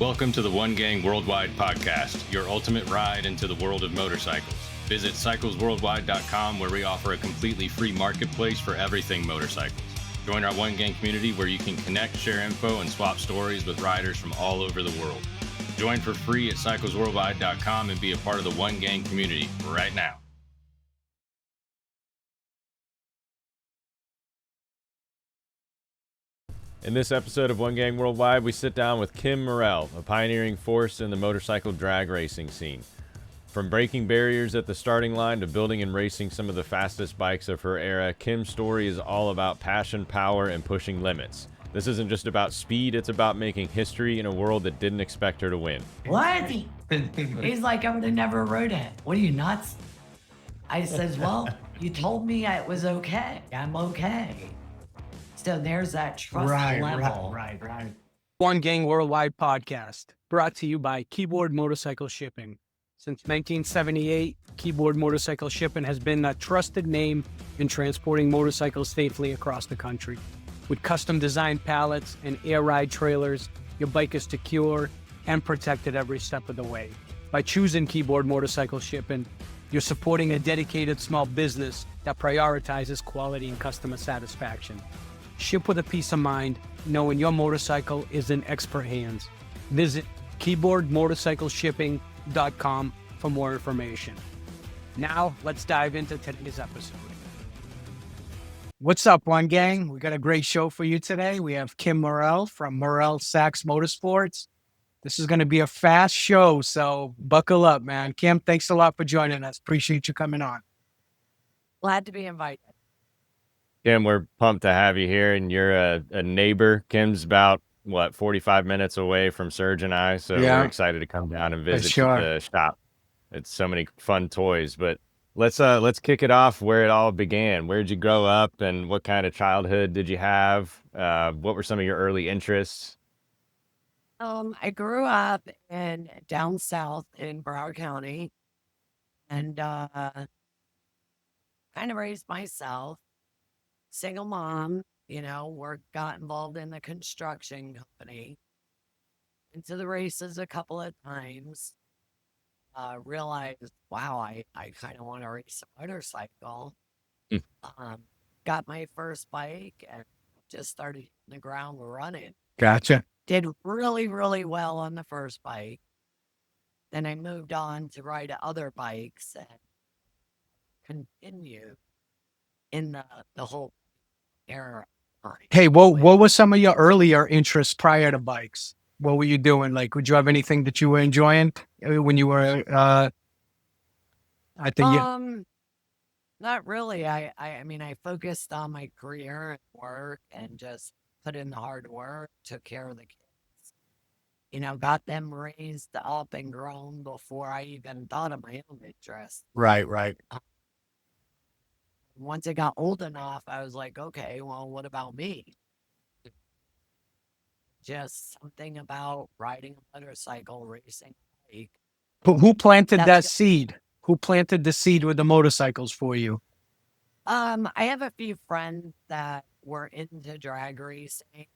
Welcome to the One Gang Worldwide podcast, your ultimate ride into the world of motorcycles. Visit cyclesworldwide.com where we offer a completely free marketplace for everything motorcycles. Join our One Gang community where you can connect, share info, and swap stories with riders from all over the world. Join for free at cyclesworldwide.com and be a part of the One Gang community right now. In this episode of One Gang Worldwide, we sit down with Kim Morell, a pioneering force in the motorcycle drag racing scene. From breaking barriers at the starting line to building and racing some of the fastest bikes of her era, Kim's story is all about passion, power, and pushing limits. This isn't just about speed, it's about making history in a world that didn't expect her to win. What? He's like, I would have never rode it. What are you, nuts? I says, well, you told me it was okay. I'm okay. So there's that trust level. Right. One Gang Worldwide podcast, brought to you by Keyboard Motorcycle Shipping. Since 1978, Keyboard Motorcycle Shipping has been a trusted name in transporting motorcycles safely across the country. With custom designed pallets and air ride trailers, your bike is secure and protected every step of the way. By choosing Keyboard Motorcycle Shipping, you're supporting a dedicated small business that prioritizes quality and customer satisfaction. Ship with a peace of mind, knowing your motorcycle is in expert hands. Visit keyboardmotorcycleshipping.com for more information. Now, let's dive into today's episode. What's up, One Gang? We got a great show for you today. We have Kim Morrell from Morrell Sachs Motorsports. This is going to be a fast show, so buckle up, man. Kim, thanks a lot for joining us. Appreciate you coming on. Glad to be invited. Kim, we're pumped to have you here, and you're a neighbor. Kim's about, 45 minutes away from Serge and I, so we're excited to come down and visit the shop. It's so many fun toys, but let's kick it off where it all began. Where did you grow up, and what kind of childhood did you have? What were some of your early interests? I grew up down south in Broward County and kind of raised myself. Single mom, got involved in the construction company. Into the races a couple of times. Realized, wow, I kind of want to race a motorcycle. Got my first bike and just started hitting the ground running. Gotcha. Did really, really well on the first bike. Then I moved on to ride other bikes and continue in the whole era. Hey, what were some of your earlier interests prior to bikes? What were you doing? Like, would you have anything that you were enjoying when you were, Not really. I mean, I focused on my career and work and just put in the hard work, took care of the kids. Got them raised up and grown before I even thought of my own interest. Right. Once I got old enough, I was like, okay, well, what about me? Just something about riding a motorcycle, racing a bike. But who planted that seed? Who planted the seed with the motorcycles for you? I have a few friends that were into drag racing.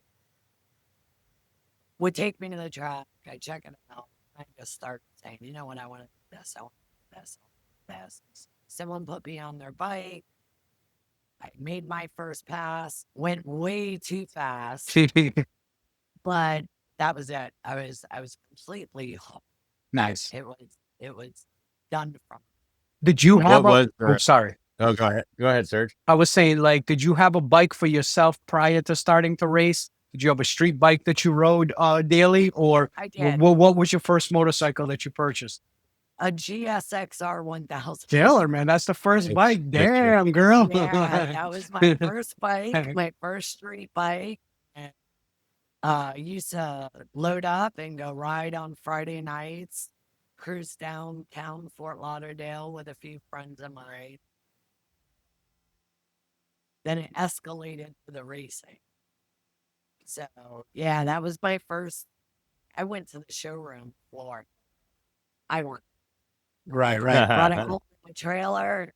Would take me to the track. I check it out. I just start saying, you know what, I want to do this. I want to do this. I want to do this. Someone put me on their bike. I made my first pass, went way too fast, but that was it. I was completely hooked. Nice. It was done from. Did you have sorry. Oh, go ahead, Serge. I was saying, like, did you have a bike for yourself prior to starting to race? Did you have a street bike that you rode daily, or I did. What was your first motorcycle that you purchased? A GSXR 1000. Taylor, man, that's the first bike. Damn, girl. Yeah, that was my first bike, my first street bike. And, used to load up and go ride on Friday nights, cruise downtown Fort Lauderdale with a few friends of mine. Then it escalated to the racing. So, yeah, that was my first. I went to the showroom floor. I went. Right. Brought it home in my trailer.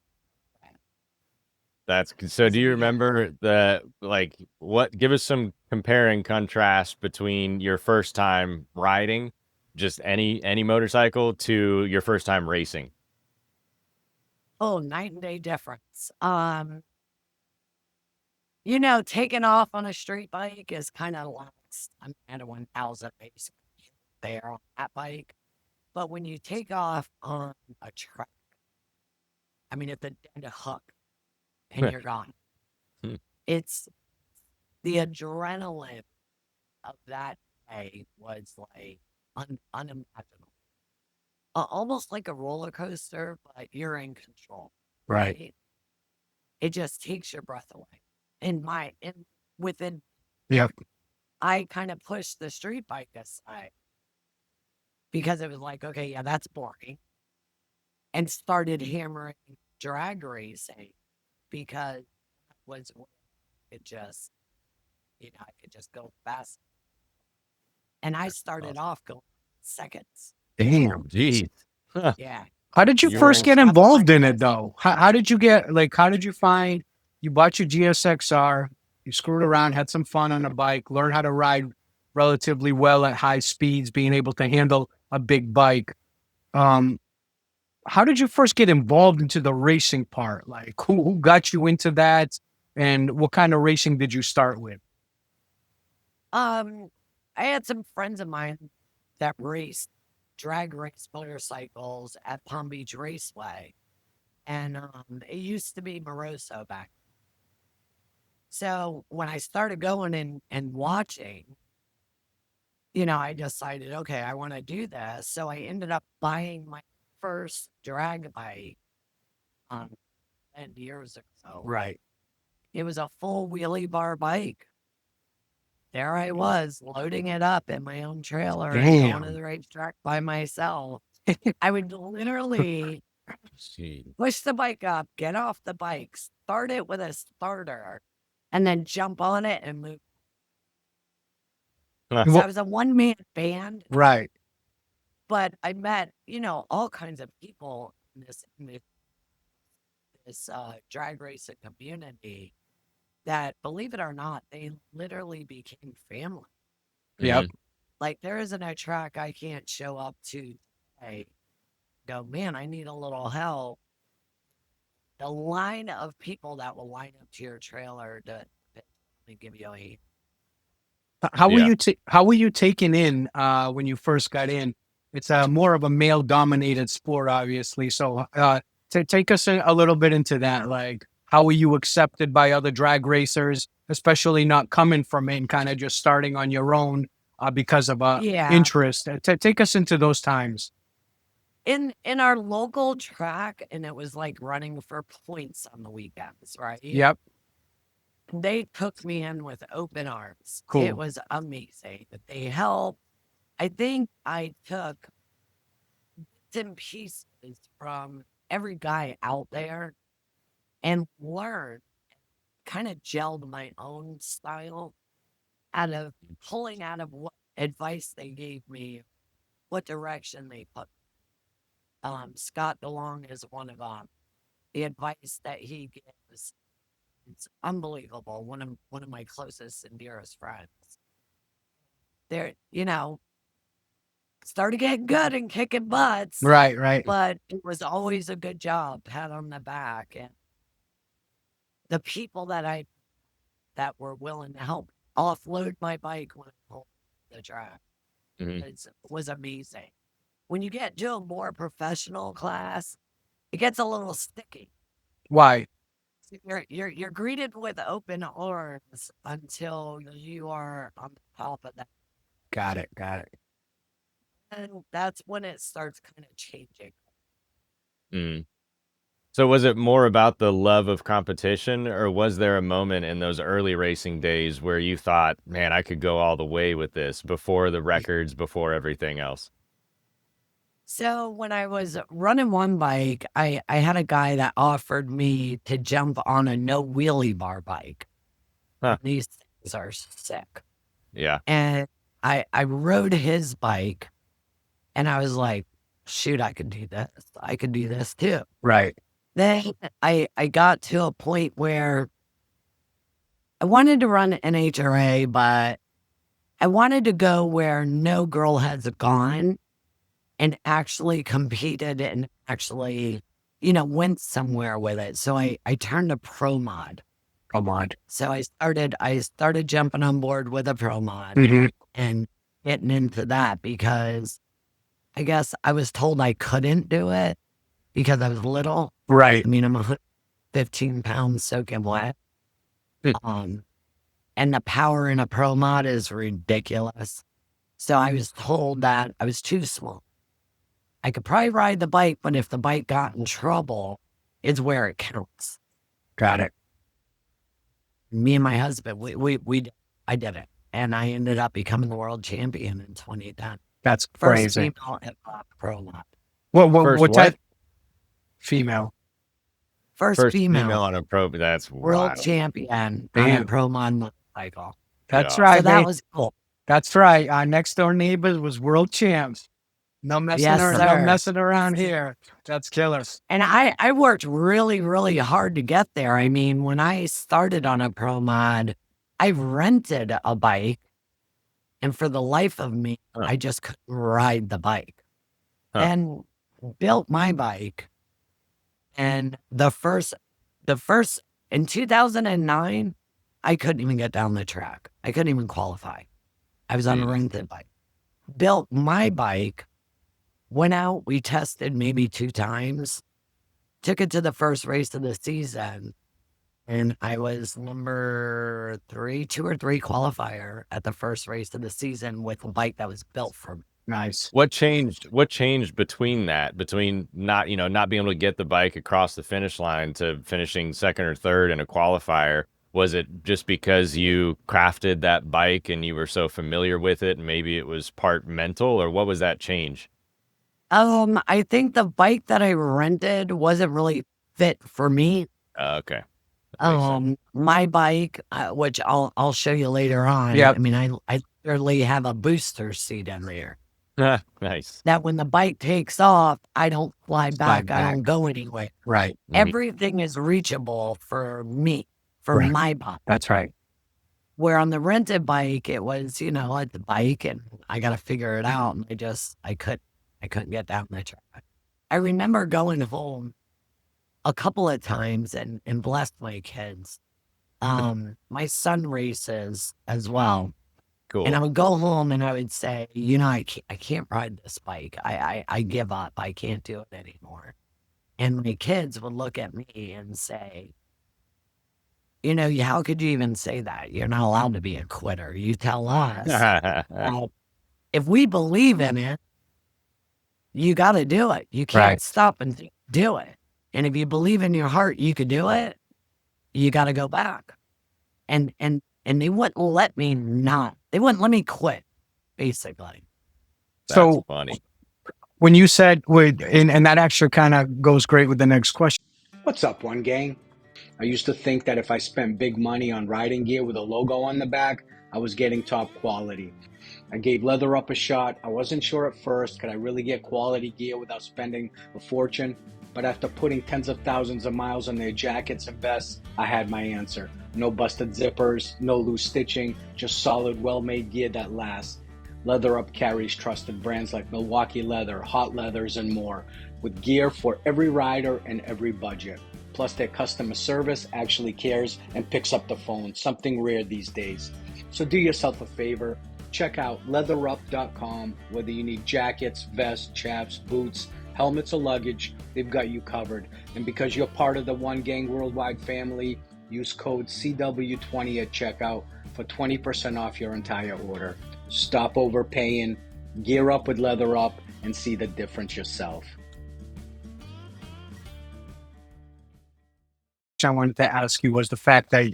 That's so. Do you remember give us some compare and contrast between your first time riding just any motorcycle to your first time racing? Oh, night and day difference. Taking off on a street bike is kind of lax. I'm at a 1,000 basically there on that bike. But when you take off on a track, I mean, at the end of hook and you're gone, it's the adrenaline of that day was like unimaginable. Almost like a roller coaster, but you're in control. Right. It just takes your breath away. Within, Yep. I kind of pushed the street bike aside because it was like, okay, yeah, that's boring, and started hammering drag racing because it just, I could just go fast. And I started off going seconds. Damn. Jeez. Yeah. How did you first get involved in it, though? How did you find, you bought your GSXR, you screwed around, had some fun on a bike, learned how to ride relatively well at high speeds, being able to handle a big bike. How did you first get involved into the racing part? Like, who got you into that, and what kind of racing did you start with? I had some friends of mine that drag race motorcycles at Palm Beach Raceway. And it used to be Morrell back. So when I started going and watching, I decided, okay, I want to do this. So I ended up buying my first drag bike 10 years ago. Right. It was a full wheelie bar bike. There I was, loading it up in my own trailer and going to the racetrack by myself. I would literally push the bike up, get off the bike, start it with a starter, and then jump on it and move. So I was a one-man band. Right. But I met, all kinds of people in this drag racing community that, believe it or not, they literally became family. Yep. Like, there isn't a track I can't show up to today, go, man, I need a little help. The line of people that will line up to your trailer to give you a hand. How were you taken in when you first got in? It's more of a male-dominated sport, obviously. So take us a little bit into that. Like, how were you accepted by other drag racers, especially not coming from it and kind of just starting on your own because of interest? Take us into those times. In our local track, and it was like running for points on the weekends, right? Yep. They took me in with open arms. Cool. It was amazing. They helped. I think I took some pieces from every guy out there and learned, kind of gelled my own style pulling out of what advice they gave me, what direction they put. Scott DeLong is one of them. The advice that he gives, it's unbelievable. One of my closest and dearest friends. They're, started getting good and kicking butts. Right. But it was always a good job, pat on the back. And the people that were willing to help offload my bike when I pulled the track, it was amazing. When you get to a more professional class, it gets a little sticky. Why? You're greeted with open arms until you are on top of that. Got it. And that's when it starts kind of changing. So was it more about the love of competition, or was there a moment in those early racing days where you thought, man, I could go all the way with this, before the records, before everything else? So when I was running one bike, I had a guy that offered me to jump on a no wheelie bar bike. These things are sick. Yeah. And I rode his bike, and I was like, shoot, I could do this. I could do this too. Right. Then I got to a point where I wanted to run NHRA, but I wanted to go where no girl has gone and actually competed and actually, went somewhere with it. So I turned to pro mod. Pro mod. So I started jumping on board with a pro mod and getting into that because I guess I was told I couldn't do it because I was little. Right. I mean, I'm 15 pounds soaking wet. And the power in a pro mod is ridiculous. So I was told that I was too small. I could probably ride the bike, but if the bike got in trouble, it's where it counts. Got it. Me and my husband, I did it. And I ended up becoming the world champion in 2010. That's First crazy. female hip-hop pro mod. What type? Female. First female on a pro, that's world wild. champion on a pro mod motorcycle. That's right. So that was cool. That's right. Our next door neighbors was world champs. No messing around here. That's killers. And I worked really, really hard to get there. I mean, when I started on a pro mod, I rented a bike. And for the life of me, I just couldn't ride the bike. And built my bike. And the first in 2009, I couldn't even get down the track. I couldn't even qualify. I was on a rented bike. Built my bike, went out, we tested maybe 2 times, took it to the first race of the season, and I was number 2 or 3 qualifier at the first race of the season with a bike that was built for me. Nice. What changed between not being able to get the bike across the finish line to finishing second or third in a qualifier? Was it just because you crafted that bike and you were so familiar with it, and maybe it was part mental, or what was that change? I think the bike that I rented wasn't really fit for me. Okay. My bike, which I'll show you later on. Yep. I mean, I literally have a booster seat in there. Nice. That when the bike takes off, I don't fly back. I don't go anywhere. Right. Everything is reachable for me, for my bike. That's right. Where on the rented bike, it was, at the bike and I got to figure it out. And I couldn't get down the track. I remember going home a couple of times and blessed my kids. My son races as well. Cool. And I would go home and I would say, I can't ride this bike. I give up. I can't do it anymore. And my kids would look at me and say, how could you even say that? You're not allowed to be a quitter. You tell us. If we believe in it, you got to do it. You can't stop and do it. And if you believe in your heart you could do it, you got to go back. And they wouldn't let me they wouldn't let me quit, basically. That's funny. When you said, and that actually kind of goes great with the next question. What's up, One Gang? I used to think that if I spent big money on riding gear with a logo on the back, I was getting top quality. I gave Leather Up a shot. I wasn't sure at first, could I really get quality gear without spending a fortune? But after putting tens of thousands of miles on their jackets and vests, I had my answer. No busted zippers, no loose stitching, just solid, well-made gear that lasts. Leather Up carries trusted brands like Milwaukee Leather, Hot Leathers, and more, with gear for every rider and every budget. Plus, their customer service actually cares and picks up the phone, something rare these days. So do yourself a favor, check out leatherup.com. Whether you need jackets, vests, chaps, boots, helmets, or luggage, they've got you covered. And because you're part of the One Gang Worldwide family, use code CW20 at checkout for 20% off your entire order. Stop overpaying, gear up with Leather Up, and see the difference yourself. I wanted to ask you was the fact that,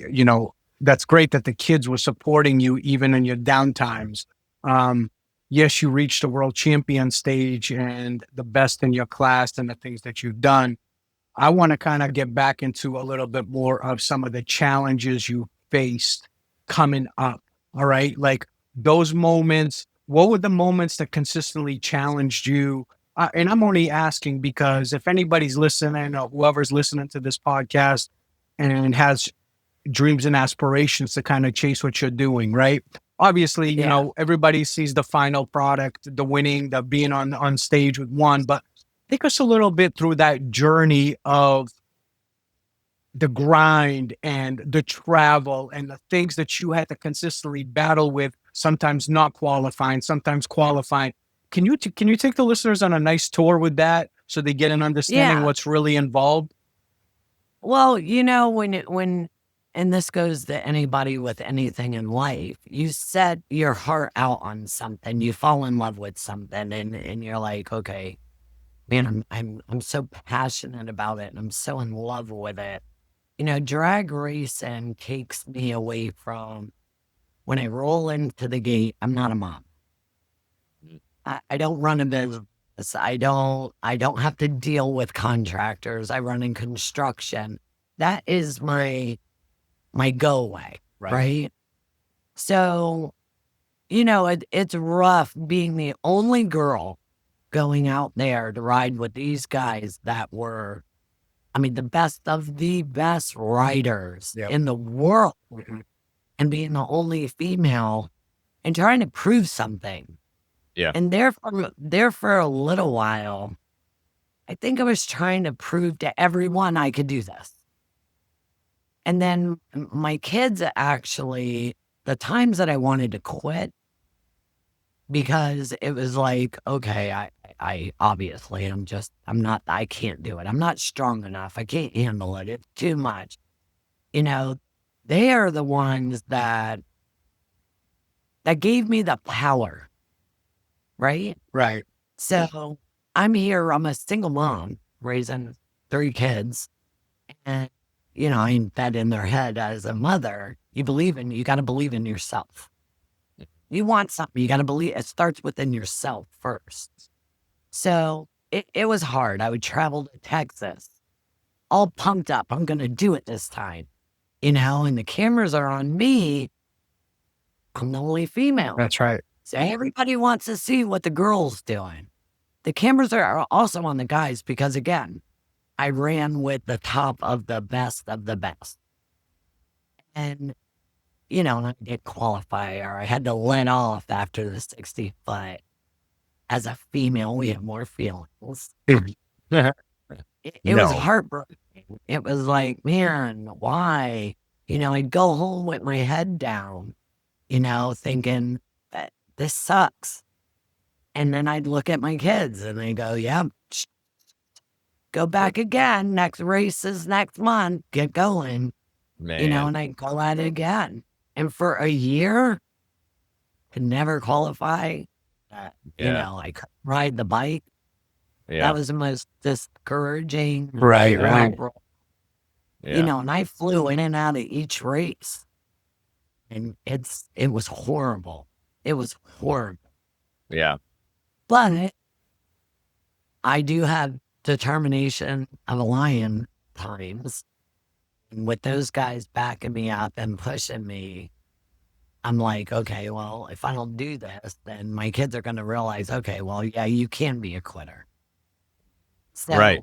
that's great that the kids were supporting you even in your downtimes. Yes, you reached the world champion stage and the best in your class and the things that you've done. I want to kind of get back into a little bit more of some of the challenges you faced coming up. All right. Like those moments, what were the moments that consistently challenged you? And I'm only asking because if anybody's listening or whoever's listening to this podcast and has dreams and aspirations to kind of chase what you're doing, right? obviously, you know, everybody sees the final product, the winning, the being on stage with one, but take us a little bit through that journey of the grind and the travel and the things that you had to consistently battle with, sometimes not qualifying, sometimes qualifying. Can you take the listeners on a nice tour with that so they get an understanding what's really involved? Well, you know, and this goes to anybody with anything in life, you set your heart out on something, you fall in love with something, and you're like, okay, man, I'm so passionate about it, and I'm so in love with it. You know, drag racing takes me away from when I roll into the gate. I'm not a mom. I don't run a business. I don't have to deal with contractors. I run in construction. That is my go away, right? So, you know, it's rough being the only girl going out there to ride with these guys that were, I mean, the best of the best riders in the world, and being the only female and trying to prove something. Yeah. And there for a little while, I think I was trying to prove to everyone I could do this. And then my kids, actually, the times that I wanted to quit, because it was like, okay, I obviously, I can't do it. I'm not strong enough. I can't handle it. It's too much. You know, they are the ones that gave me the power. Right? Right. So I'm a single mom raising 3 kids. And, you know, I ain't that in their head as a mother. You got to believe in yourself. You want something, you got to believe. It starts within yourself first. So it was hard. I would travel to Texas, all pumped up. I'm going to do it this time, you know, and the cameras are on me. I'm the only female. That's right. So everybody wants to see what the girl's doing. The cameras are also on the guys because, again, I ran with the top of the best of the best. And, you know, and I did qualify, or I had to let off after the 60 foot. As a female, we have more feelings. It was heartbreaking. It was like, man, why? You know, I'd go home with my head down, you know, thinking that this sucks. And then I'd look at my kids and they go, yeah, go back again. Next race is next month. Get going. Man. You know, and I'd go at it again. And for a year, could never qualify. You know, I couldn't ride the bike. Yeah. That was the most discouraging. Right. Yeah. You know, and I flew in and out of each race. And it was horrible. It was horrible. Yeah. But I do have determination of a lion times. And with those guys backing me up and pushing me, I'm like, okay, well, if I don't do this, then my kids are going to realize, okay, well, yeah, you can be a quitter. So I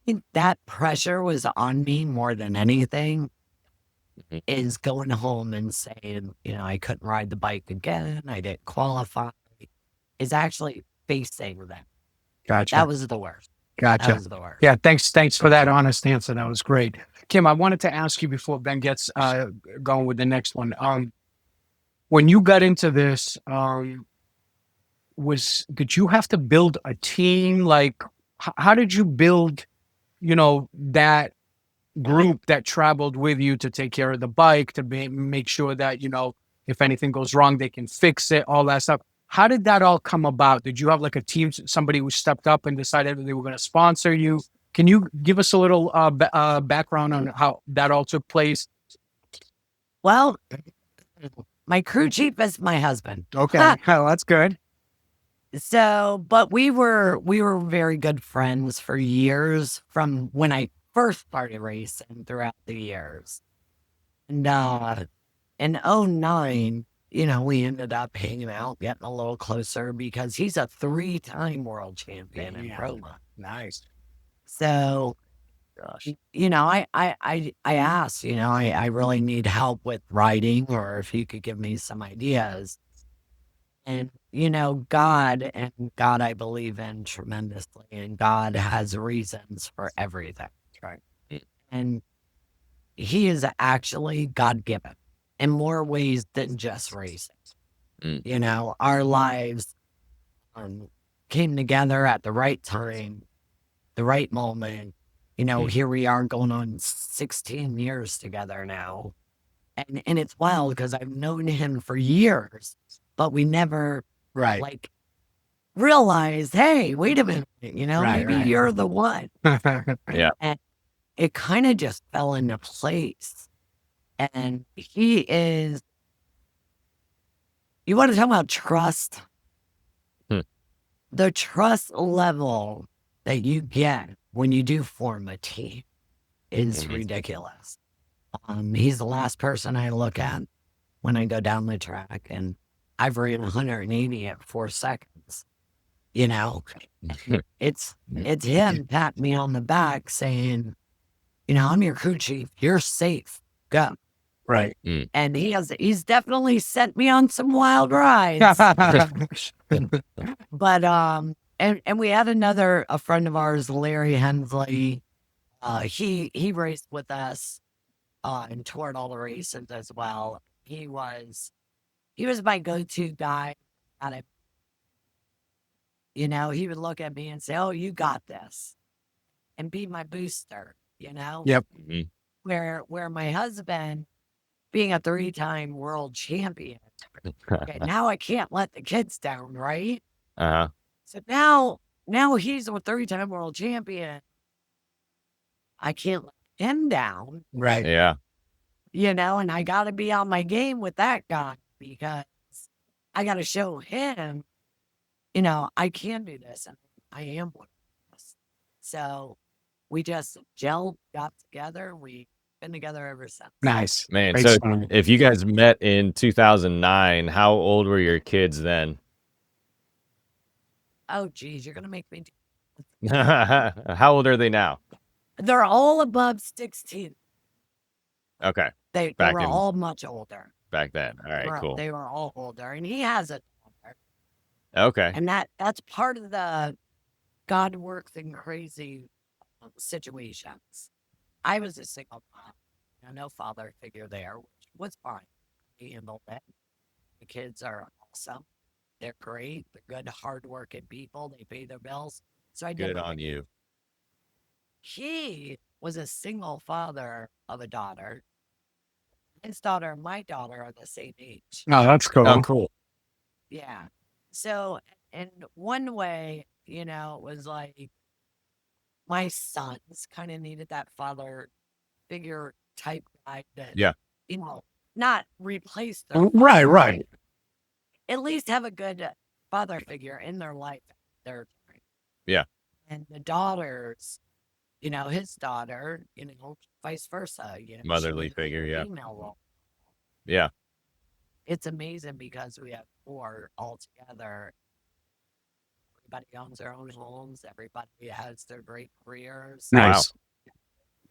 think that pressure was on me more than anything, is going home and saying, you know, I couldn't ride the bike again. I didn't qualify. Is actually facing them. Gotcha. That was the worst. Gotcha. That was the worst. Yeah, thanks for that honest answer. That was great. Kim, I wanted to ask you before Ben gets going with the next one. When you got into this, did you have to build a team? Like, how did you build, you know, that group that traveled with you to take care of the bike, to make sure that, you know, if anything goes wrong, they can fix it, all that stuff? How did that all come about? Did you have like a team, somebody who stepped up and decided that they were going to sponsor you? Can you give us a little background on how that all took place? Well, my crew chief is my husband. Okay. Oh, that's good. So, but we were very good friends for years, from when I first started racing throughout the years. And in 2009, you know, we ended up hanging out, getting a little closer, because he's a 3-time world champion in Roma. Nice. So gosh. I asked, I really need help with writing, or if you could give me some ideas. And, God, I believe in tremendously, and God has reasons for everything. Right. And he is actually God given in more ways than just racing. Our lives came together at the right time, the right moment. Here we are going on 16 years together now. And it's wild because I've known him for years, but we never realized, hey, wait a minute, maybe you're the one. Yeah. And it kind of just fell into place. And he is, you want to talk about trust? The trust level that you get when you do form a team is ridiculous. He's the last person I look at when I go down the track, and I've ran 180 at 4 seconds. It's him patting me on the back saying, I'm your crew chief. You're safe. Go. Right. And he's definitely sent me on some wild rides. But and we had a friend of ours, Larry Hensley. He raced with us and toured all the races as well. He was my go-to guy at it. He would look at me and say, "Oh, you got this," and be my booster. Yep. Where my husband, being a 3-time world champion, okay, now I can't let the kids down, right? So now he's a 3-time world champion. I can't let him down. Right. Yeah. And I got to be on my game with that guy, because I got to show him, I can do this, and I am one of this. So we just gelled, got together. We've been together ever since. Nice. Man, Great so story. if you guys met in 2009, how old were your kids then? Oh, geez, you're going to make me do. How old are they now? They're all above 16. Okay. They were all much older. Back then. All right, cool. They were all older, and he has a daughter. Okay. And that's part of the God works in crazy situations. I was a single mom, no father figure there, which was fine. He handled it. The kids are awesome. They're great. They're good, hardworking people. They pay their bills. So I did Good on you. He was a single father of a daughter. His daughter and my daughter are the same age. Oh, that's cool. Oh, cool. Yeah. So in one way, it was like my sons kind of needed that father figure type guy that, not replace their father, Right. At least have a good father figure in their life. Yeah. And the daughters, his daughter, vice versa, Motherly figure, yeah. Female role. Yeah. It's amazing because we have 4 all together. Everybody owns their own homes. Everybody has their great careers. Nice. Wow.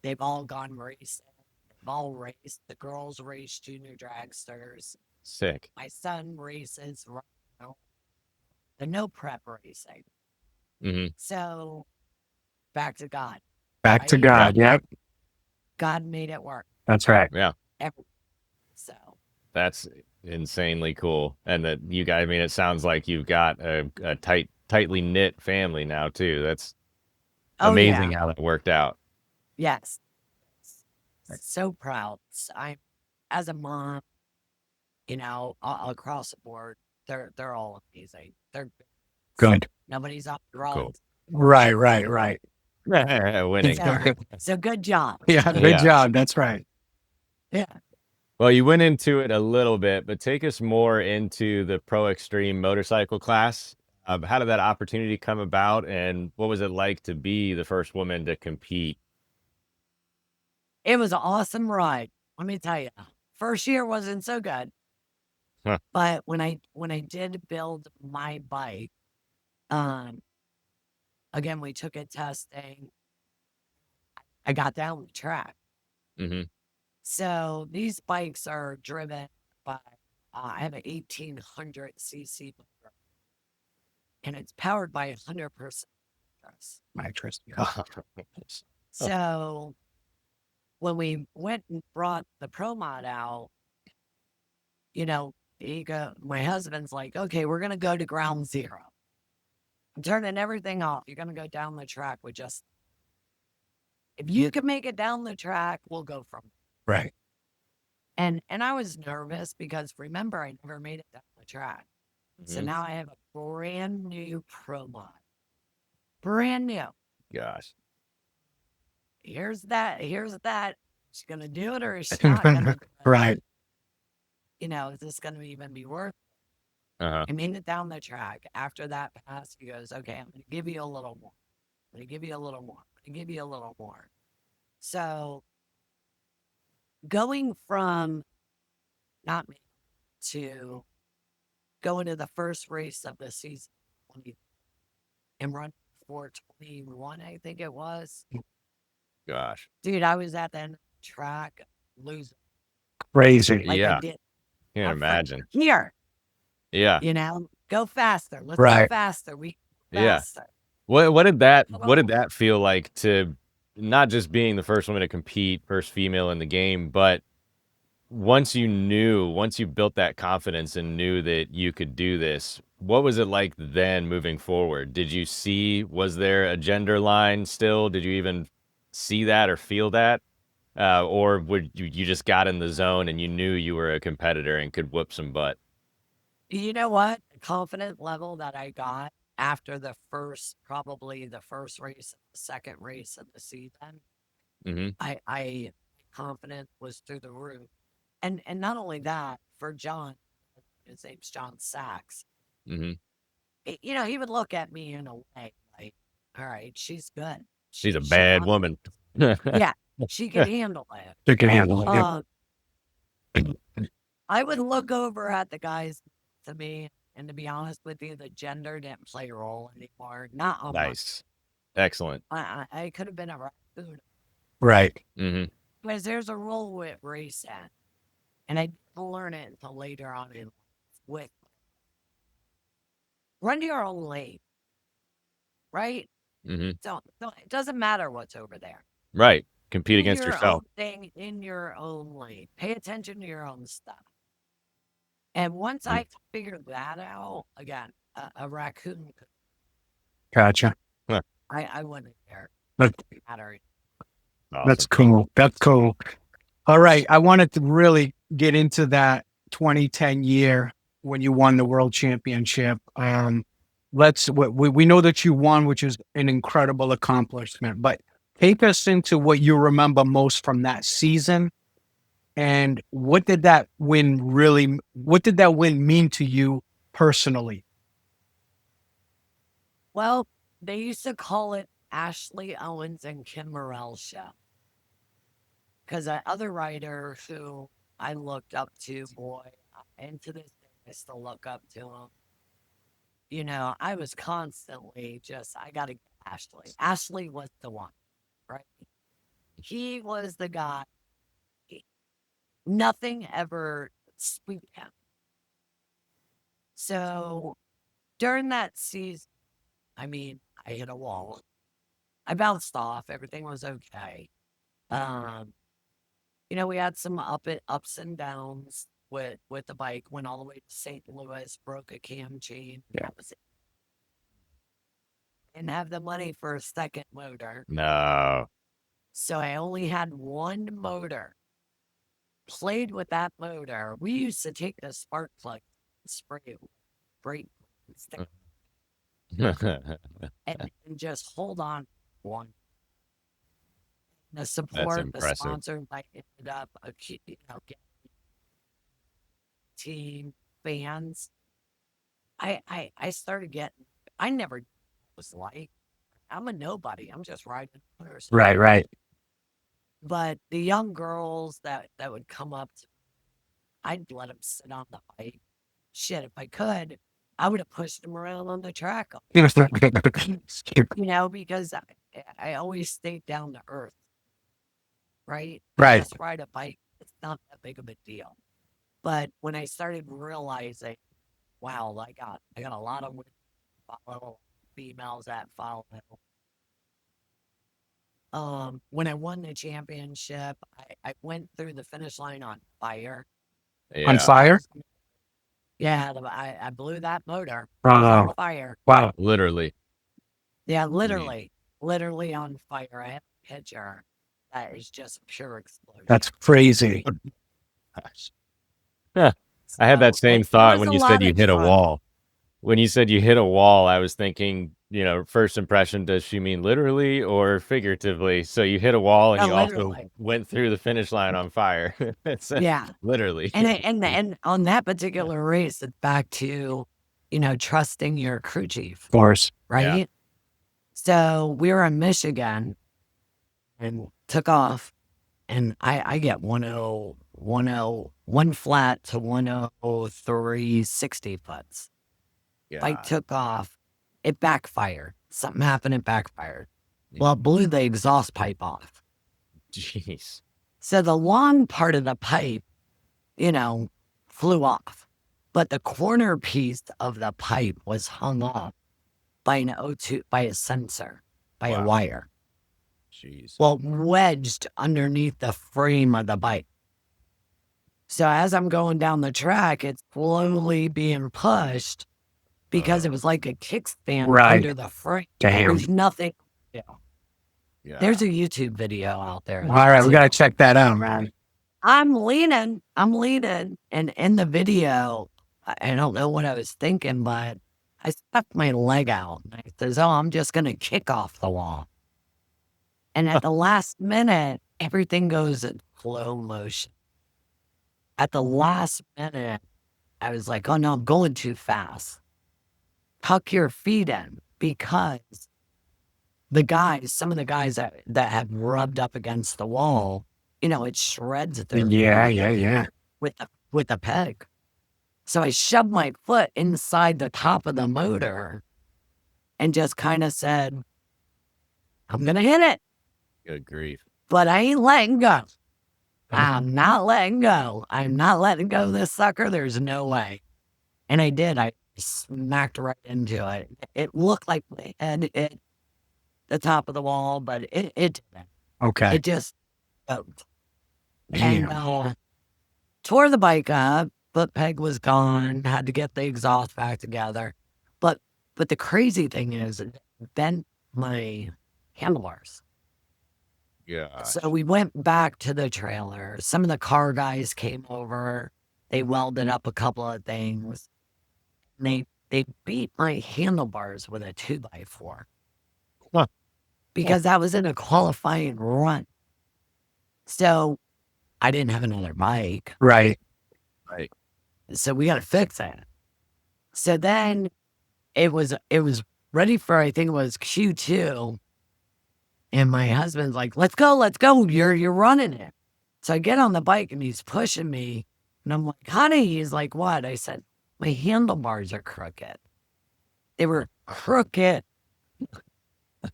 They've all gone racing. They've all raced. The girls race junior dragsters. Sick. My son races the no prep racing. So back to God. Back to God. Yep. God made it work. That's right. Yeah. So that's insanely cool. And that you guys, I mean, it sounds like you've got a tightly knit family now too. That's amazing how that worked out. Yes. So proud. I'm, as a mom, across the board, they're all amazing. They're good. Nobody's off the drugs. Cool. Right. Winning. So good job. Yeah, good job. That's right. Yeah. Well, you went into it a little bit, but take us more into the Pro Extreme motorcycle class. How did that opportunity come about, and what was it like to be the first woman to compete? It was an awesome ride. Let me tell you. First year wasn't so good. But when I did build my bike, again, we took it testing. I got down the track. Mm-hmm. So these bikes are driven by, I have an 1800cc motor, and it's powered by 100% nitrous. So when we went and brought the Pro Mod out, my husband's like, okay, we're going to go to ground zero. I'm turning everything off. You're going to go down the track with just, if you can make it down the track, we'll go from there. Right. And I was nervous because remember, I never made it down the track. Mm-hmm. So now I have a brand new Pro Mod. Brand new. Gosh. Here's that. She's going to do it or is she not going to do it? Right. Is this going to even be worth it? Uh-huh. I made it down the track. After that pass, he goes, okay, I'm going to give you a little more. I'm going to give you a little more. I'm going to give you a little more. So going from not me to going to the first race of the season and run 4:21, I think it was. Gosh. Dude, I was at the track losing. Crazy. Like yeah. I did. Can't imagine. Here. Yeah. Go faster. Let's go faster. Faster. Yeah. What did that feel like to not just being the first woman to compete, first female in the game, but once you built that confidence and knew that you could do this, what was it like then moving forward? Was there a gender line still? Did you even see that or feel that? Or would you just got in the zone and you knew you were a competitor and could whoop some butt? You know what? The confident level that I got after probably the first race, the second race of the season, mm-hmm. I confidence was through the roof. And not only that, for John, his name's Morrell Sachs. Mm-hmm. He would look at me in a way like, all right, she's good. She's a bad woman. Yeah, she can handle it. She can handle it. I would look over at the guys to me, and to be honest with you, the gender didn't play a role anymore. Not on nice. Excellent. I could have been a raccoon. Right. Mm-hmm. Because there's a role with racing. And I didn't learn it until later on in life. Run your own lane, right? Mm-hmm. Don't, it doesn't matter what's over there. Right. Compete against yourself. Thing in your own lane. Pay attention to your own stuff. And once I figured that out, again, a raccoon. Gotcha. Huh. I wouldn't care. Awesome. That's cool. That's cool. All right. I wanted to really get into that 2010 year when you won the world championship. We know that you won, which is an incredible accomplishment, but take us into what you remember most from that season. And what did that win mean to you personally? Well, they used to call it Ashley Owens and Kim Morell show. Because that other writer who I looked up to, and to this day, I still look up to him. I was constantly I got to get Ashley. Ashley was the one, right? He was the guy. Nothing ever spooked him. So during that season, I hit a wall. I bounced off. Everything was okay. We had some ups and downs with the bike. Went all the way to St. Louis, broke a cam chain. Yeah. That was it. Didn't have the money for a second motor. No. So I only had one motor. Played with that motor. We used to take the spark plug, spray it, brake, stick, and just hold on one. The support, the sponsor, I ended up, team fans. I started getting. I never was like. I'm a nobody. I'm just riding motors. Right. But the young girls that would come up to me, I'd let them sit on the bike. Shit, if I could, I would have pushed them around on the track. Because I always stayed down to earth. right? Right. Just ride a bike. It's not that big of a deal. But when I started realizing, wow, I got a lot of women follow, females that follow. When I won the championship, I went through the finish line on fire. Yeah. On fire? Yeah, I blew that motor. Wow. On fire. Wow. Literally. Yeah, literally on fire. I have a picture that is just pure explosion. That's crazy. Gosh. Yeah. I had that same thought when you said you hit a fun. wall. When you said you hit a wall, I was thinking, first impression, does she mean literally or figuratively? So you hit a wall and you also went through the finish line on fire. Yeah. Literally. And on that particular race, it's back to, trusting your crew chief. Of course. Right? Yeah. So we were in Michigan and took off, and I get 1 flat to 103 60 foots. Yeah. Bike took off. It backfired. Something happened. It backfired. Well, it blew the exhaust pipe off. Jeez. So the long part of the pipe, flew off. But the corner piece of the pipe was hung up by an O2, by a sensor, by a wire. Jeez. Well, wedged underneath the frame of the bike. So as I'm going down the track, it's slowly being pushed because it was like a kickstand under the frame. Damn. There's nothing. Yeah. There's a YouTube video out there. All right, we got to check that out, man. I'm leaning. And in the video, I don't know what I was thinking, but I stuck my leg out. And I says, I'm just going to kick off the wall. And at the last minute, everything goes in slow motion. At the last minute, I was like, oh no, I'm going too fast. Tuck your feet in, because some of the guys that have rubbed up against the wall, it shreds their feet with a peg. So I shoved my foot inside the top of the motor and just kind of said, I'm going to hit it. Good grief. But I ain't letting go. I'm not letting go. I'm not letting go of this sucker. There's no way. And I did. I smacked right into it. It looked like my head hit the top of the wall, but it didn't. Okay. It just poked. And tore the bike up. Foot peg was gone. Had to get the exhaust back together. But the crazy thing is, it bent my handlebars. Yeah. So we went back to the trailer. Some of the car guys came over. They welded up a couple of things. And they beat my handlebars with a 2x4. Huh. Because I was in a qualifying run. So I didn't have another bike. Right. So we got to fix it. So then it was ready for, I think it was Q2. And my husband's like, let's go. You're running it. So I get on the bike and he's pushing me. And I'm like, honey, he's like, what? I said, my handlebars are crooked. They were crooked.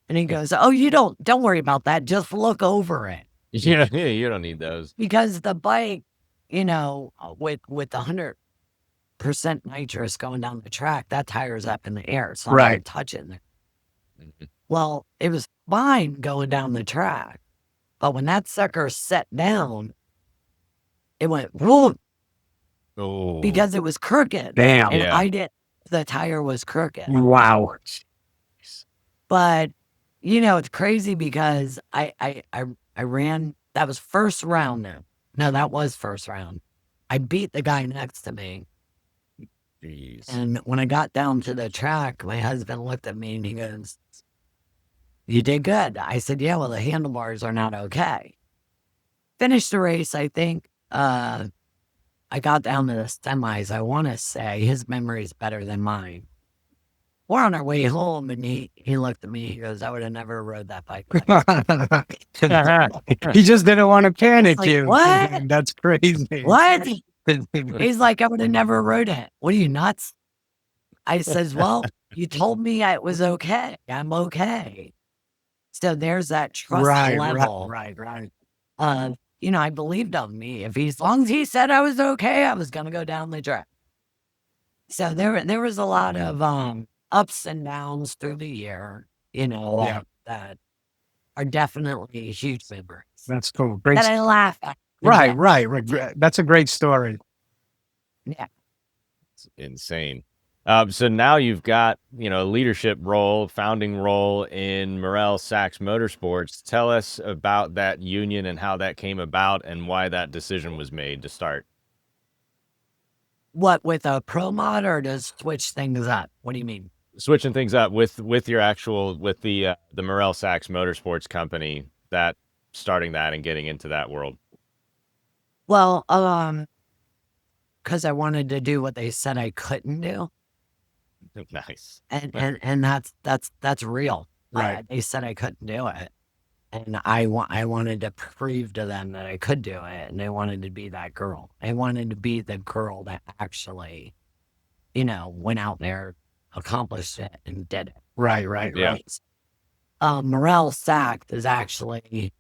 And he goes, oh, don't worry about that. Just look over it. Yeah, you don't need those. Because the bike, with 100% nitrous going down the track, that tire's up in the air. So I'm not touching it. Mm-hmm. Well, it was fine going down the track. But when that sucker set down, it went whoop. Oh. Because it was crooked. Damn. And the tire was crooked. Wow. But, it's crazy because I ran, that was first round now. No, that was first round. I beat the guy next to me. Jeez. And when I got down to the track, my husband looked at me and he goes, you did good. I said, yeah, well, the handlebars are not okay. Finished the race, I think. I got down to the semis. I want to say his memory is better than mine. We're on our way home, and he looked at me. He goes, I would have never rode that bike. He just didn't want to panic you. What? That's crazy. What? He's like, I would have never rode it. What are you, nuts? I says, well, you told me it was okay. I'm okay. So there's that trust level. Right. I believed of me. As long as he said I was okay, I was gonna go down the track. So there was a lot of ups and downs through the year, that are definitely huge memories. That's cool. Great. That I laugh at. Right. That's a great story. Yeah. It's insane. So now you've got, a leadership role, founding role in Morrell Sachs Motorsports. Tell us about that union and how that came about and why that decision was made to start. What, with a pro mod, or to switch things up? What do you mean? Switching things up with your actual, with the Morrell Sachs Motorsports company, that starting that and getting into that world. Well, because I wanted to do what they said I couldn't do. Nice. And that's real. Right. They said I couldn't do it. And I wanted to prove to them that I could do it. And I wanted to be that girl. I wanted to be the girl that actually, went out there, accomplished it, and did it. Right. Yeah. Morell Sachs is actually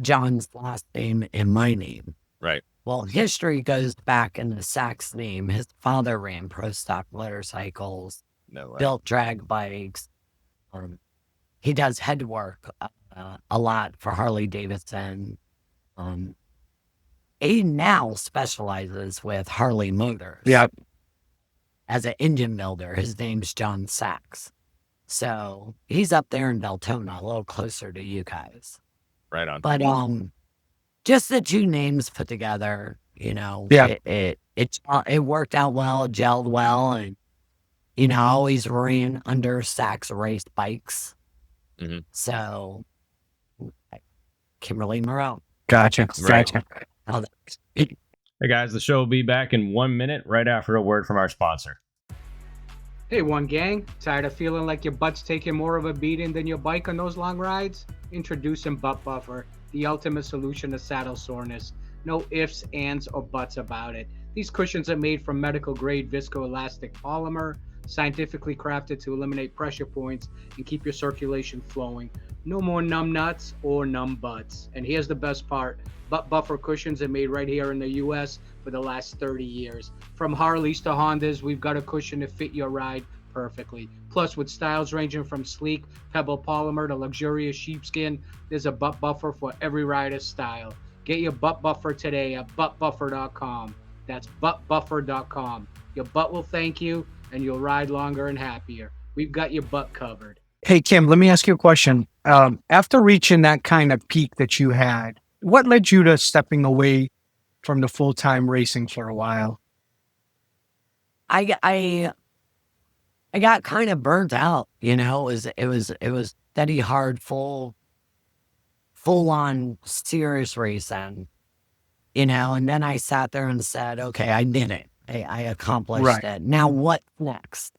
John's last name and my name. Right. Well, history goes back in the Sachs name. His father ran pro stock motorcycles, built drag bikes. He does head work a lot for Harley Davidson. He now specializes with Harley Motors. Yeah. As an engine builder, his name's John Sachs. So he's up there in Deltona, a little closer to you guys. Right on. But just the two names put together, it worked out well, it gelled well, and I always ran under Sachs race bikes. Mm-hmm. So Kimberly Morell. Gotcha. Hey guys, the show will be back in 1 minute right after a word from our sponsor. Hey, One Gang, tired of feeling like your butt's taking more of a beating than your bike on those long rides? Introducing Butt Buffer, the ultimate solution to saddle soreness. No ifs, ands, or buts about it. These cushions are made from medical-grade viscoelastic polymer, scientifically crafted to eliminate pressure points and keep your circulation flowing. No more numb nuts or numb butts. And here's the best part. Butt Buffer cushions are made right here in the U.S. for the last 30 years. From Harleys to Hondas, we've got a cushion to fit your ride perfectly. Plus, with styles ranging from sleek pebble polymer to luxurious sheepskin, there's a Butt Buffer for every rider's style. Get your Butt Buffer today at buttbuffer.com. That's buttbuffer.com. Your butt will thank you, and you'll ride longer and happier. We've got your butt covered. Hey, Kim, let me ask you a question. After reaching that kind of peak that you had, what led you to stepping away from the full-time racing for a while? I got kind of burnt out, it was steady, hard, full on serious racing, and then I sat there and said, okay, I did it. I accomplished it. Now what next?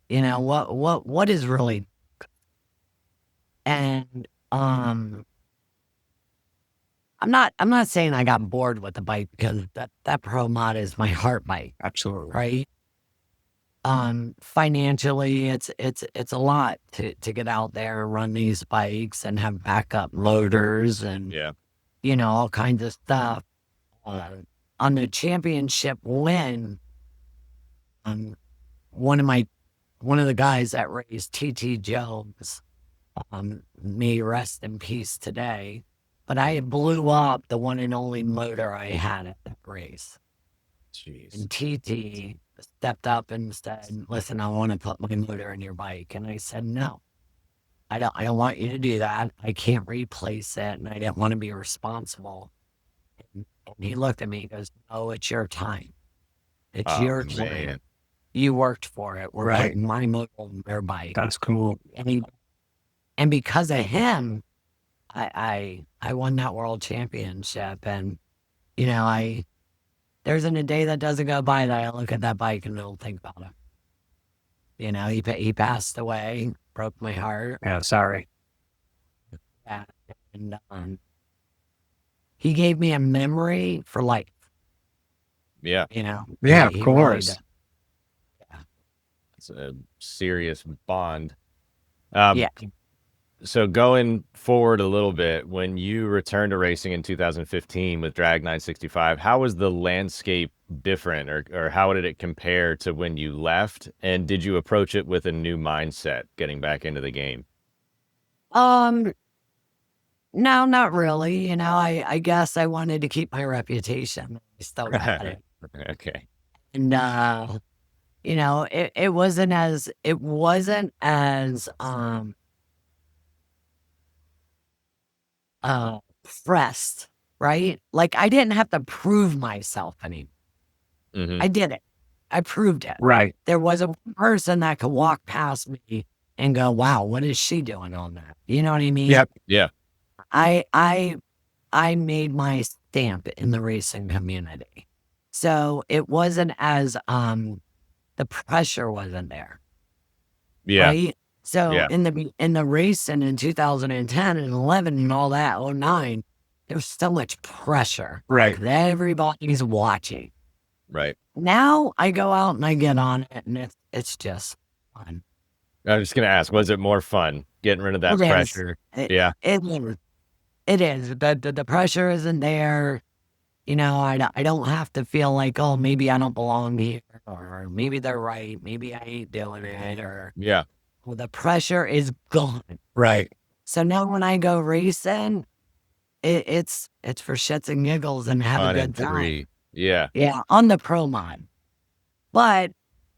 What is really, and I'm not saying I got bored with the bike, because that pro mod is my heart bike. Absolutely. Right. Financially, it's a lot to get out there and run these bikes and have backup loaders and, all kinds of stuff. On the championship win, one of the guys that raced, TT Jones, may rest in peace today, but I blew up the one and only motor I had at that race. Jeez. And TT stepped up and said, listen, I want to put my motor in your bike. And I said, no, I don't want you to do that. I can't replace it. And I didn't want to be responsible. And he looked at me and goes, no, it's your time. It's your time. You worked for it. We're putting my motor on their bike. That's cool. And because of him, I won that world championship. And, there isn't a day that doesn't go by that I look at that bike and don't think about him. He passed away, broke my heart. Yeah, sorry. Yeah, and he gave me a memory for life. Yeah. Yeah, of course. Really, It's a serious bond. yeah. So going forward a little bit, when you returned to racing in 2015 with Drag 965, how was the landscape different, or how did it compare to when you left? And did you approach it with a new mindset getting back into the game? No, not really. I guess I wanted to keep my reputation. I still got it. Okay. And it wasn't as pressed, right? Like I didn't have to prove myself anymore. I did it. I proved it. Right. There was a person that could walk past me and go, wow, what is she doing on that? You know what I mean? Yep. Yeah. I made my stamp in the racing community. So it wasn't as the pressure wasn't there. Yeah. Right? So Yeah. in the racing in 2010 and 11 and all that, 09, there was so much pressure. Right. 'Cause everybody's watching. Right. Now I go out and I get on it, and it's just fun. I was just gonna ask, was it more fun getting rid of that pressure? Yeah. It is. The pressure isn't there. I don't have to feel like, oh, maybe I don't belong here, or maybe they're right, maybe I ain't doing it, or Yeah. well, the pressure is gone. Right. So now when I go racing, it's for shits and giggles and have Fun a and good time. free. Yeah. Yeah, on the pro mod. But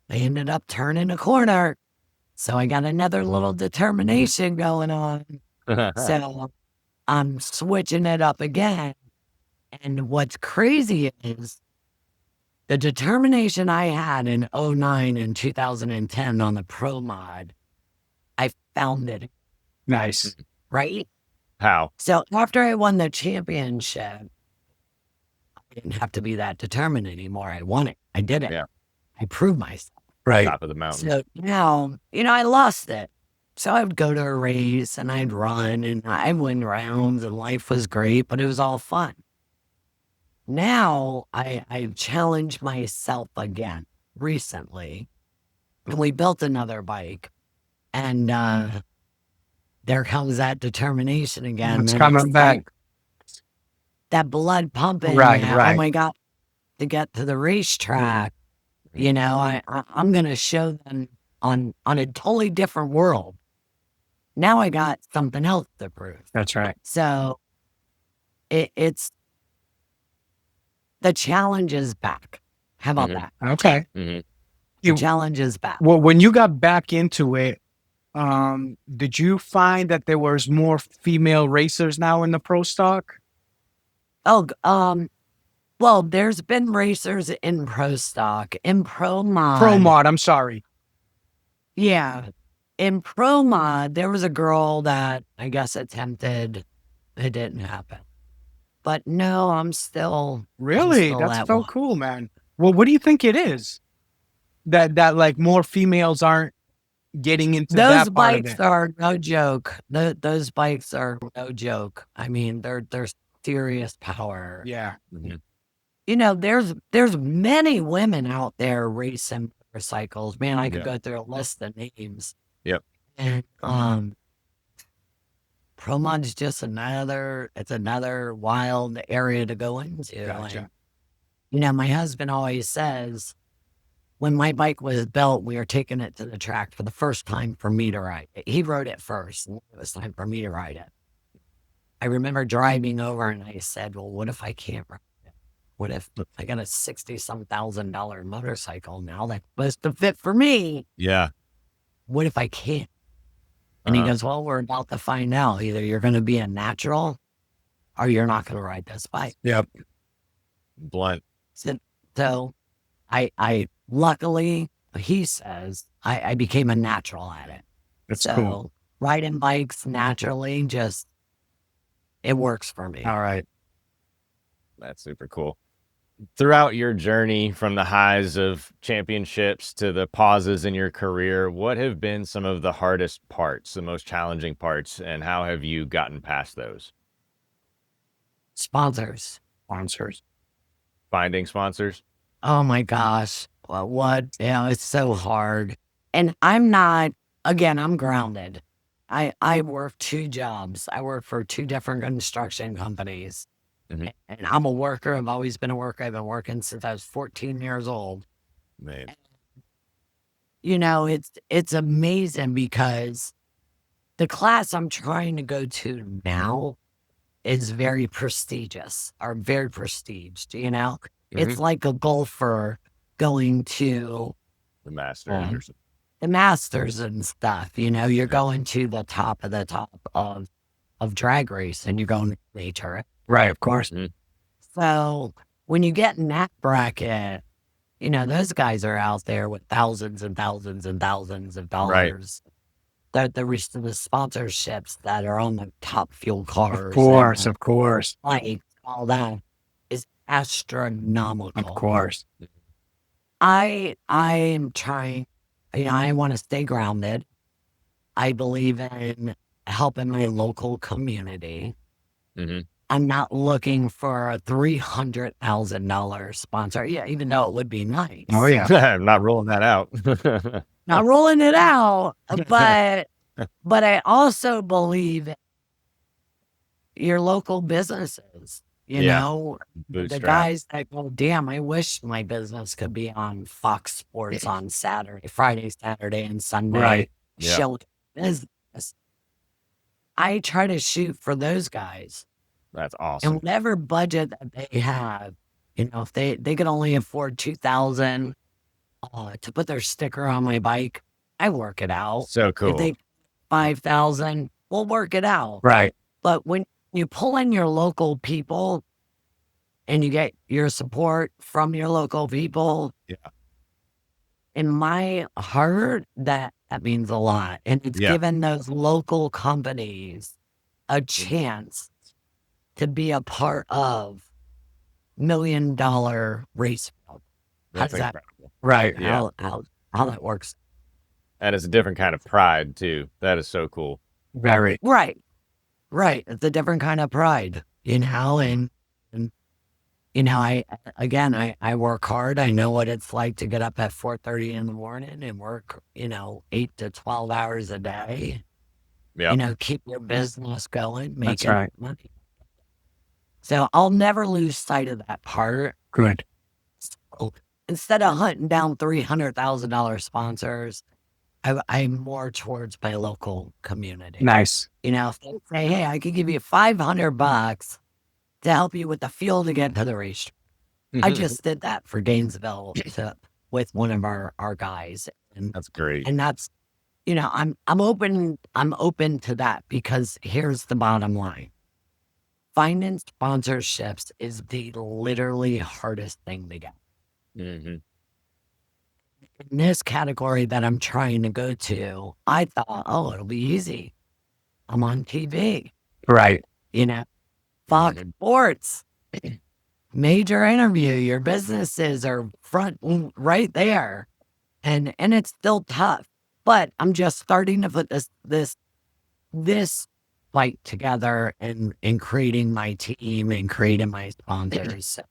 I ended up turning a corner. So I got another little determination going on. So I'm switching it up again. And what's crazy is the determination I had in 09 and 2010 on the pro mod, I found it. Nice. Right? How? So after I won the championship, I didn't have to be that determined anymore. I won it. I did it. Yeah. I proved myself. Right. Top of the mountain. So now, I lost it. So I would go to a race and I'd run and I'd win rounds and life was great, but it was all fun. Now I challenged myself again recently, and we built another bike, and there comes that determination again. It's coming back. Like that blood pumping. Right. Oh my God, to get to the racetrack, I'm going to show them on a totally different world. Now I got something else to prove. That's right. So it's the challenge is back. How about that? Okay. The challenge is back. Well, when you got back into it, did you find that there was more female racers now in the pro stock? Oh, well, there's been racers in pro stock, in pro mod. Pro mod, I'm sorry. Yeah. In pro mod, there was a girl that I guess attempted. It didn't happen. But no, I'm still. Really? That's so cool, man. Well, what do you think it is? That like more females aren't getting into that part of it? Those bikes are no joke. Those bikes are no joke. I mean, they're serious power. Yeah. There's many women out there racing motorcycles. Man, I could go through a list of names. Yep. And pro mod's just another wild area to go into. Gotcha. My husband always says, when my bike was built, we were taking it to the track for the first time for me to ride it. He rode it first, and it was time for me to ride it. I remember driving over and I said, well, what if I can't ride it? What if I got a $60,000 motorcycle now that's supposed to fit for me? Yeah. What if I can't? And he goes, well, we're about to find out. Either you're going to be a natural or you're not going to ride this bike. Yep. Blunt. So I luckily, he says, I became a natural at it. That's cool. Riding bikes naturally, it works for me. All right. That's super cool. Throughout your journey from the highs of championships to the pauses in your career, what have been some of the hardest parts, the most challenging parts, and how have you gotten past those? Sponsors. Finding sponsors? Oh my gosh. Well, it's so hard. And I'm grounded. I work 2 jobs. I work for 2 different construction companies. And I'm a worker. I've always been a worker. I've been working since I was 14 years old. Man. You know, it's amazing because the class I'm trying to go to now is very prestigious or very prestiged, you know? It's like a golfer going to the Masters. The Masters and stuff, you know? You're going to the top of drag race and you're going to nature. Right, of course. So when you get in that bracket, you know, those guys are out there with thousands and thousands and thousands of dollars. Right. The sponsorships that are on the top fuel cars. Of course. Like all that is astronomical. Of course. I am trying, you know, I want to stay grounded. I believe in helping my local community. I'm not looking for a $300,000 sponsor. Yeah, even though it would be nice. Oh, yeah. I'm not rolling that out. Not rolling it out, but I also believe your local businesses, you know, the guys that go, damn, I wish my business could be on Fox Sports on Friday, Saturday, and Sunday. Right. Show business. I try to shoot for those guys. That's awesome. And whatever budget that they have, you know, if they could only afford $2,000 to put their sticker on my bike, I work it out. So cool. If they $5,000, we'll work it out. Right. But when you pull in your local people and you get your support from your local people, in my heart, that means a lot. And it's given those local companies a chance to be a part of $1 million race. How's that? Right. How that works. That is a different kind of pride too. That is so cool. Very. Right. It's a different kind of pride, you know, and you know, I work hard. I know what it's like to get up at 4:30 in the morning and work, you know, 8 to 12 hours a day. Yeah. You know, keep your business going, making money. So I'll never lose sight of that part. Good. So instead of hunting down $300,000 sponsors, I'm more towards my local community. Nice. You know, if they say, hey, I could give you $500 to help you with the fuel to get to the racetrack. I just did that for Gainesville with one of our guys. And that's great. And that's, you know, I'm open to that because here's the bottom line. Finding sponsorships is the literally hardest thing to get. In this category that I'm trying to go to, I thought, oh, it'll be easy. I'm on TV. Right. You know, Fox Sports, major interview. Your businesses are front right there. And it's still tough. But I'm just starting to put this fight together and creating my team and creating my sponsors. So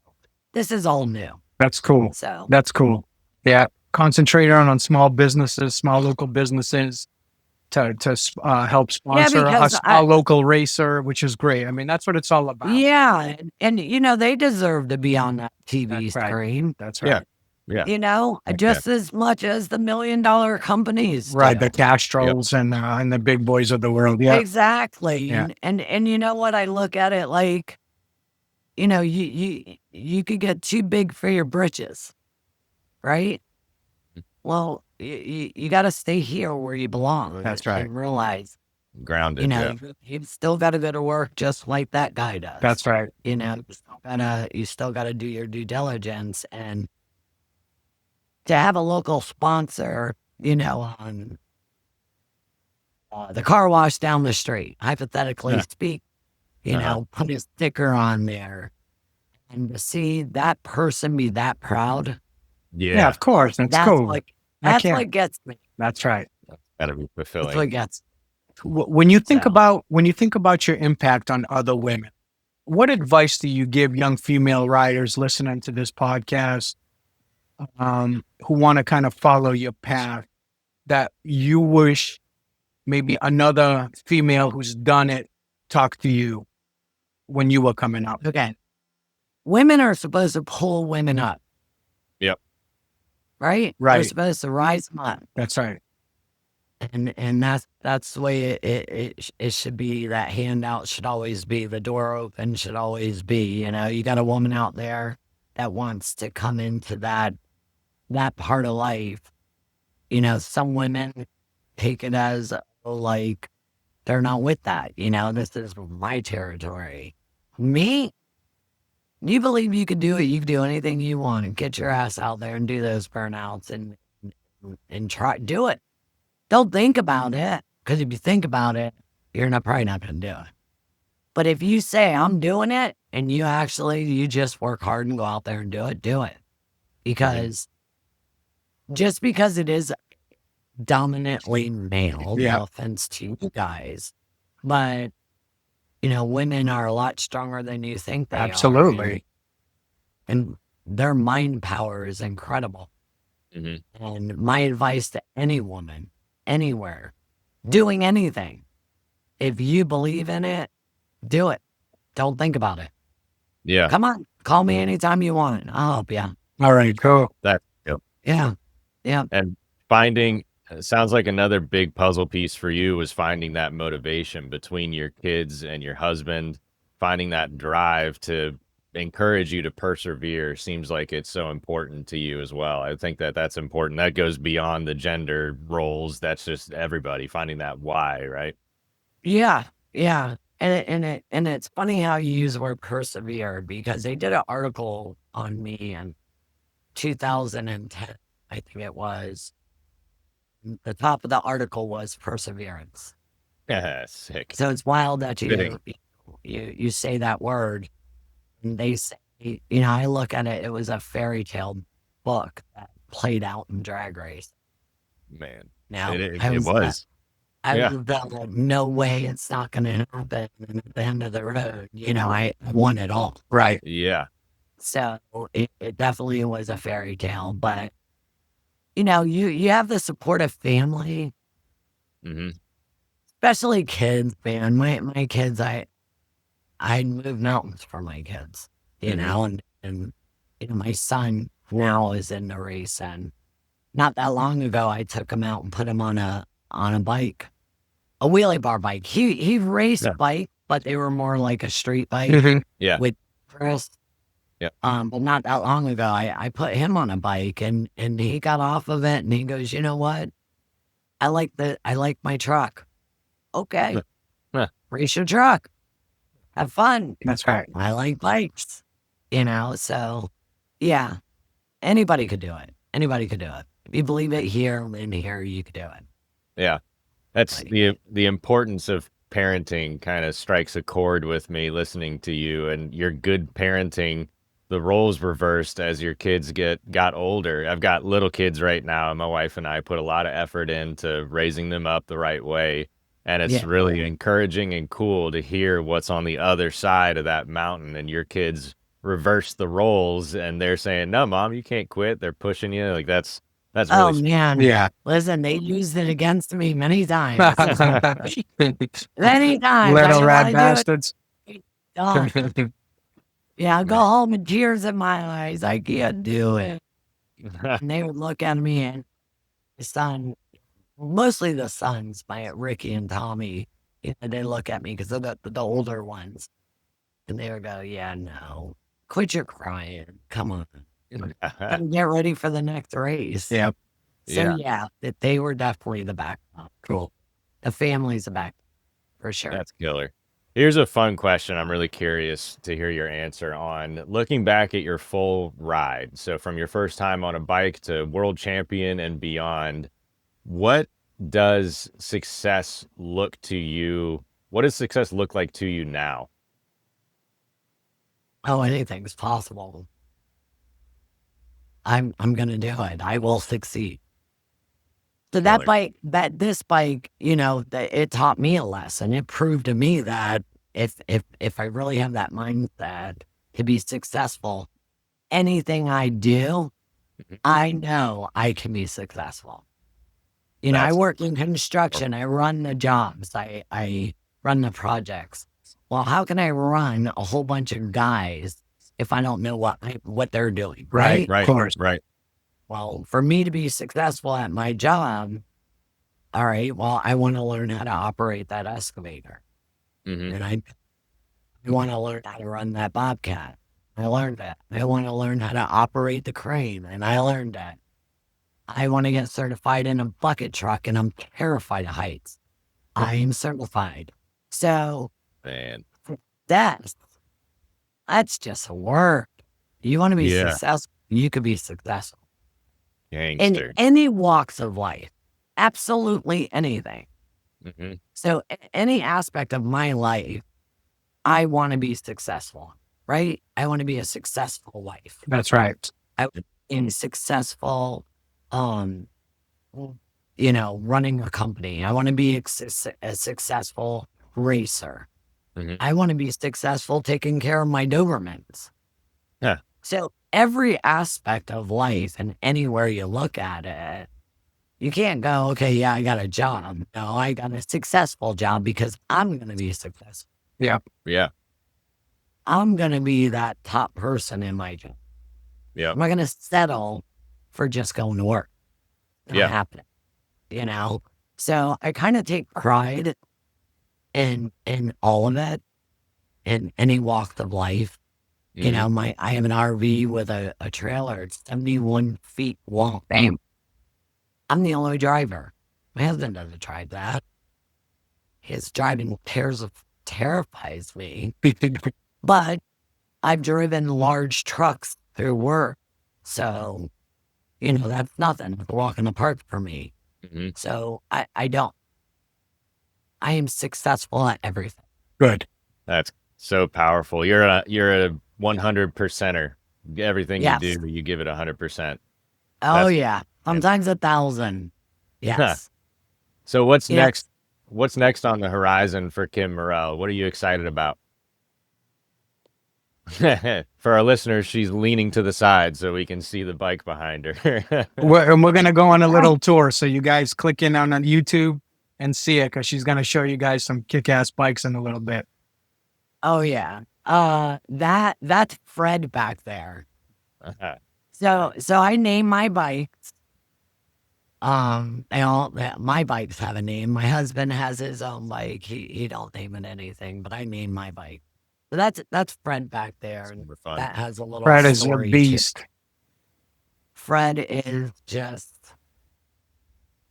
this is all new. That's cool. So that's cool. Yeah. Concentrate on small businesses, small local businesses to help sponsor a local racer, which is great. I mean, that's what it's all about. Yeah. And you know, they deserve to be on that TV screen. That's right. Yeah. You know, just as much as the $1 million companies. Right. The Castros and the big boys of the world. Yeah. Exactly. Yeah. And you know what? I look at it like, you know, you could get too big for your britches, right? Well, you got to stay here where you belong. That's right. And realize, grounded. you know, you've still got to go to work just like that guy does. That's right. You know, you still got to do your due diligence, and to have a local sponsor, you know, on the car wash down the street, hypothetically speak, you know, put a sticker on there, and to see that person be that proud. Yeah, of course. That's cool. That's what gets me. That's right. Gotta be fulfilling. That's what gets me. When you think about your impact on other women, what advice do you give young female riders listening to this podcast who want to kind of follow your path that you wish maybe another female who's done it talk to you when you were coming up? Okay. Women are supposed to pull women up. Yep. Right? Right. They're supposed to rise them up. That's right. And that's the way it should be. That handout should always be, the door open should always be, you got a woman out there that wants to come into that part of life. Some women take it as like they're not with that. This is my territory. Me? You believe you can do it, you can do anything you want and get your ass out there and do those burnouts and try, do it. Don't think about it, because if you think about it, you're probably not going to do it. But if you say, I'm doing it, and you just work hard and go out there and do it. Because just because it is dominantly male, no offense to you guys, but, women are a lot stronger than you think they are. Absolutely. And their mind power is incredible. And my advice to any woman, anywhere, doing anything, if you believe in it, do it. Don't think about it. Yeah. Come on. Call me anytime you want. I'll help you. All right, cool. Yeah. And sounds like another big puzzle piece for you was finding that motivation between your kids and your husband, finding that drive to encourage you to persevere. Seems like it's so important to you as well. I think that's important. That goes beyond the gender roles. That's just everybody finding that why, right? Yeah. And it's funny how you use the word persevere, because they did an article on me in 2010, I think it was. The top of the article was perseverance. Yeah, sick. So it's wild that you say that word, and they say, I look at it, it was a fairy tale book that played out in drag race. Man, now it was. I was like, no way, it's not going to happen. And at the end of the road, I won it all. Right. Yeah. So it definitely was a fairy tale, but you have the supportive family, especially kids, man. My kids, I'd move mountains for my kids, and my son now is in the race, and not that long ago, I took him out and put him on a bike, a wheelie bar bike. He raced bike, but they were more like a street bike. Yeah. With Chris. Yeah. But not that long ago, I put him on a bike, and he got off of it, and he goes, you know what? I like my truck. Okay. Race your truck. Have fun. That's right. I like bikes, so yeah, anybody could do it. Anybody could do it. If you believe it here, then here you could do it. Yeah. That's the importance of parenting kind of strikes a chord with me listening to you, and your good parenting. The roles reversed as your kids got older. I've got little kids right now, and my wife and I put a lot of effort into raising them up the right way. And it's really encouraging and cool to hear what's on the other side of that mountain, and your kids reverse the roles and they're saying, no, Mom, you can't quit. They're pushing you. Like that's really Oh man. Yeah. Listen, they used it against me many times. Many times. Little rat bastards. Yeah, I'll go home with tears in my eyes. I can't do it. And they would look at me, and the son, mostly the sons, my Ricky and Tommy, they look at me because they're the older ones. And they would go, yeah, no, quit your crying. Come on. And get ready for the next race. Yep. So that they were definitely the backbone. Cool. The family's the backbone, for sure. That's killer. Here's a fun question I'm really curious to hear your answer on. Looking back at your full ride, so from your first time on a bike to world champion and beyond, what does success look to you? What does success look like to you now? Oh, anything's possible. I'm going to do it. I will succeed. So this bike, it taught me a lesson. It proved to me that if I really have that mindset to be successful, anything I do, I know I can be successful. You know, I work in construction. I run the jobs. I run the projects. Well, how can I run a whole bunch of guys if I don't know what they're doing? Right. Of course. Right. Well, for me to be successful at my job, all right, well, I want to learn how to operate that excavator. And I want to learn how to run that Bobcat. I learned that. I want to learn how to operate the crane, and I learned that. I want to get certified in a bucket truck, and I'm terrified of heights. I am certified. So, man, that's just work. You want to be successful, you could be successful. Gangster. In any walks of life, absolutely anything. So any aspect of my life, I want to be successful, right? I want to be a successful wife. That's right. I want to be successful, you know, running a company. I want to be a successful racer. I want to be successful taking care of my Dobermans. Yeah. So every aspect of life and anywhere you look at it, you can't go, okay, yeah, I got a job. No, I got a successful job because I'm going to be successful. Yeah. Yeah. I'm going to be that top person in my job. Yeah. I'm not going to settle for just going to work. Not happening. You know? So I kind of take pride in all of it, in any walk of life. You know, I have an RV with a trailer. It's 71 feet long. Damn. I'm the only driver. My husband doesn't drive that. His driving terrifies me. But I've driven large trucks through work. So, you know, that's nothing. It's a walk in the park for me. So I am successful at everything. Good. That's so powerful. You're a 100%er. Everything you do, you give it 100%. Oh, yeah. Sometimes 1,000. Yes. So what's next? What's next on the horizon for Kim Morell? What are you excited about? For our listeners, she's leaning to the side so we can see the bike behind her. we're going to go on a little tour. So you guys click in on YouTube and see it, because she's going to show you guys some kick-ass bikes in a little bit. Oh, yeah. That's Fred back there. So I name my bikes. My bikes have a name. My husband has his own bike. He don't name it anything, but I name my bike. So that's Fred back there. And that has a little Fred is story a beast. Fred is just,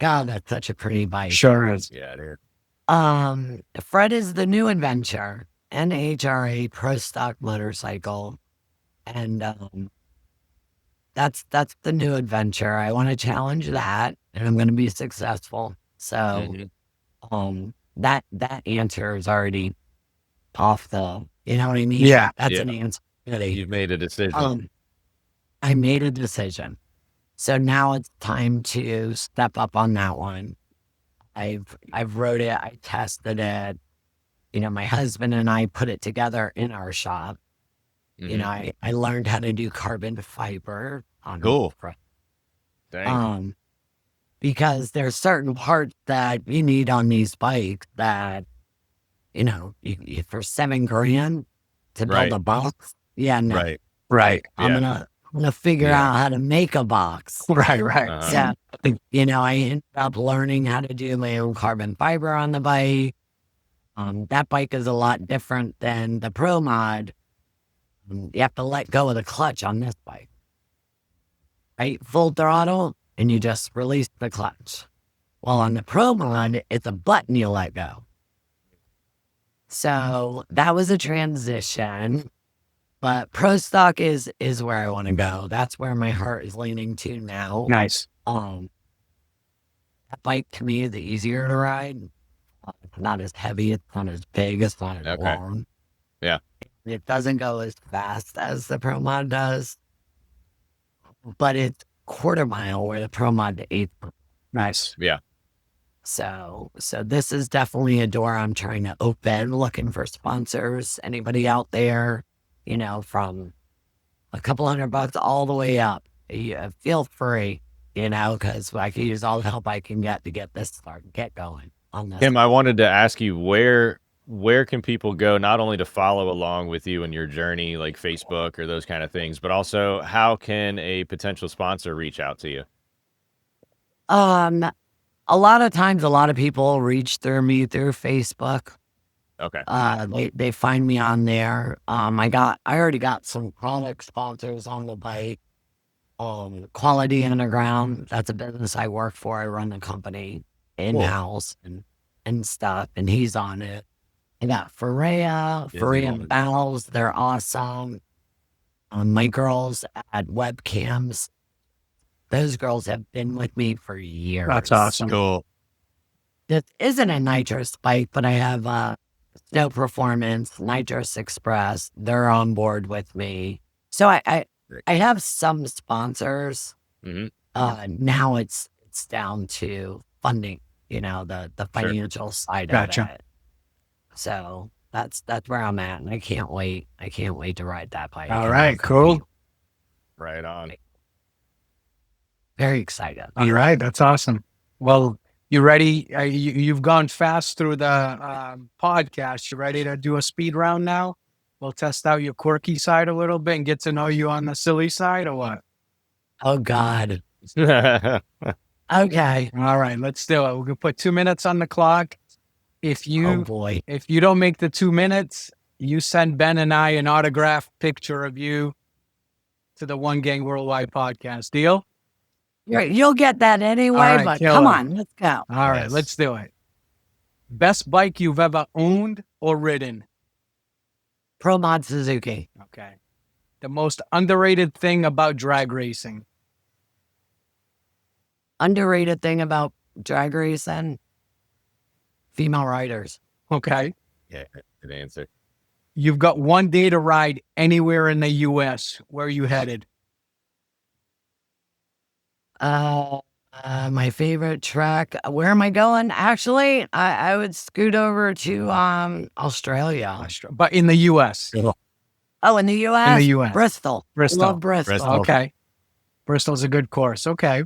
God, that's such a pretty bike. Sure is. Yeah, dude. Fred is the new adventure, NHRA Pro Stock motorcycle. And that's the new adventure. I want to challenge that, and I'm going to be successful. So that answer is already off the, you know what I mean? Yeah. That's an answer. You've made a decision. I made a decision. So now it's time to step up on that one. I've wrote it, I tested it. You know, my husband and I put it together in our shop. You know, I learned how to do carbon fiber on Dang. Because there's certain parts that you need on these bikes that, you know, for $7,000 to build a box. Yeah, no. Right. I'm gonna figure out how to make a box. Right. So, you know, I ended up learning how to do my own carbon fiber on the bike. That bike is a lot different than the Pro Mod. You have to let go of the clutch on this bike. Right? Full throttle, and you just release the clutch. Well, on the Pro Mod, it's a button you let go. So that was a transition. But Pro Stock is where I want to go. That's where my heart is leaning to now. Nice. That bike to me is easier to ride. It's not as heavy. It's not as big. It's not as long. Yeah. It doesn't go as fast as the Pro Mod does, but it's quarter mile where the Pro Mod to 8th. Nice. Yeah. So this is definitely a door I'm trying to open, looking for sponsors. Anybody out there, you know, from a couple $100 all the way up, feel free. because I can use all the help I can get to get this started, get going on this. Kim, I wanted to ask you where can people go not only to follow along with you in your journey, like Facebook or those kind of things, but also how can a potential sponsor reach out to you? A lot of times, a lot of people reach through me through Facebook. Okay. They find me on there. I already got some product sponsors on the bike. Quality Underground, that's a business I work for. I run the company in-house and stuff, and he's on it. I got Ferrea and Bowels. They're awesome. My girls at Webcams, those girls have been with me for years. That's awesome. Cool. This isn't a nitrous bike, but I have Snow Performance, Nitrous Express. They're on board with me. So I have some sponsors. Mm-hmm. Now it's down to funding, the financial side of it. So that's where I'm at, and I can't wait. I can't wait to ride that bike. All right, cool. Right on. Very excited. All right, that's awesome. Well, you ready? You've gone fast through the podcast. You ready to do a speed round now? We'll test out your quirky side a little bit and get to know you on the silly side, or what? Oh, God. Okay. All right, let's do it. We can put 2 minutes on the clock. If you don't make the 2 minutes, you send Ben and I an autographed picture of you to the One Gang Worldwide podcast. Deal? You'll get that anyway, right, but come on, let's go. All right, let's do it. Best bike you've ever owned or ridden? Pro Mod Suzuki. Okay. The most underrated thing about drag racing? Underrated thing about drag racing? Female riders. Okay. Yeah, good answer. You've got 1 day to ride anywhere in the U.S. Where are you headed? My favorite track. Where am I going? Actually, I would scoot over to Australia. But in the U.S. Oh, in the U.S. In the U.S. Bristol. Love Bristol. Okay. Bristol's a good course. Okay.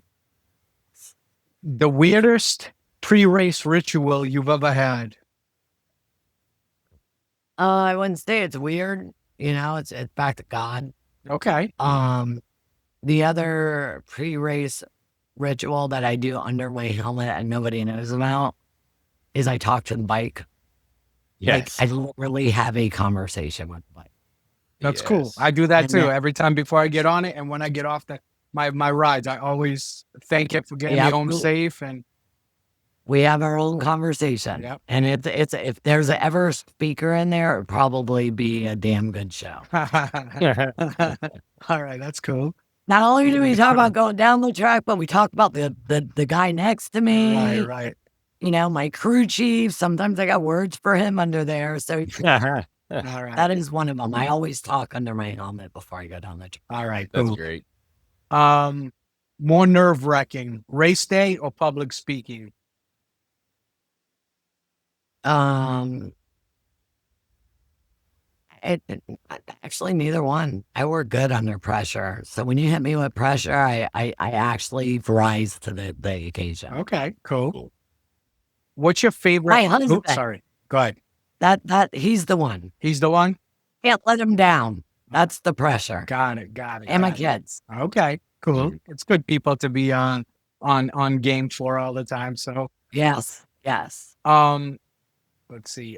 The weirdest pre-race ritual you've ever had? I wouldn't say it's weird. It's back to God. Okay. The other pre-race ritual that I do under my helmet and nobody knows about is I talk to the bike. Yes. Like, I literally have a conversation with the bike. That's cool. I do that too. Every time before I get on it, and when I get off my rides, I always thank it for getting me home safe. And we have our own conversation. Yep. And it's if there's ever a speaker in there, it'd probably be a damn good show. All right, that's cool. Not only do we talk about going down the track, but we talk about the guy next to me. Right. My crew chief. Sometimes I got words for him under there. So all right. That is one of them. I always talk under my helmet before I go down the track. All right, That's cool. great. More nerve-wracking, race day or public speaking? Actually, neither one. I work good under pressure. So when you hit me with pressure, I actually rise to the occasion. Okay, cool. What's your favorite? My husband. Oops, sorry. Go ahead. That he's the one. He's the one? Can't let him down. That's the pressure. Got it. And my kids. Okay, cool. It's good people to be on game for all the time. So yes. Let's see.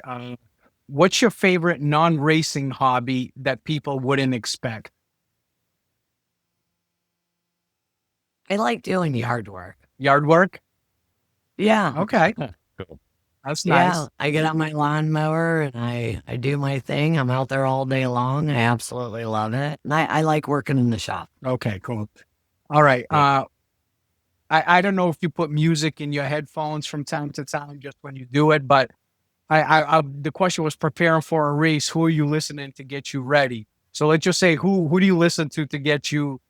What's your favorite non-racing hobby that people wouldn't expect? I like doing yard work. Yard work? Yeah. Okay. Cool. That's nice. Yeah, I get on my lawnmower and I do my thing. I'm out there all day long. I absolutely love it. And I like working in the shop. Okay, cool. All right. I don't know if you put music in your headphones from time to time just when you do it, but I the question was preparing for a race. Who are you listening to get you ready? So let's just say who do you listen to get you?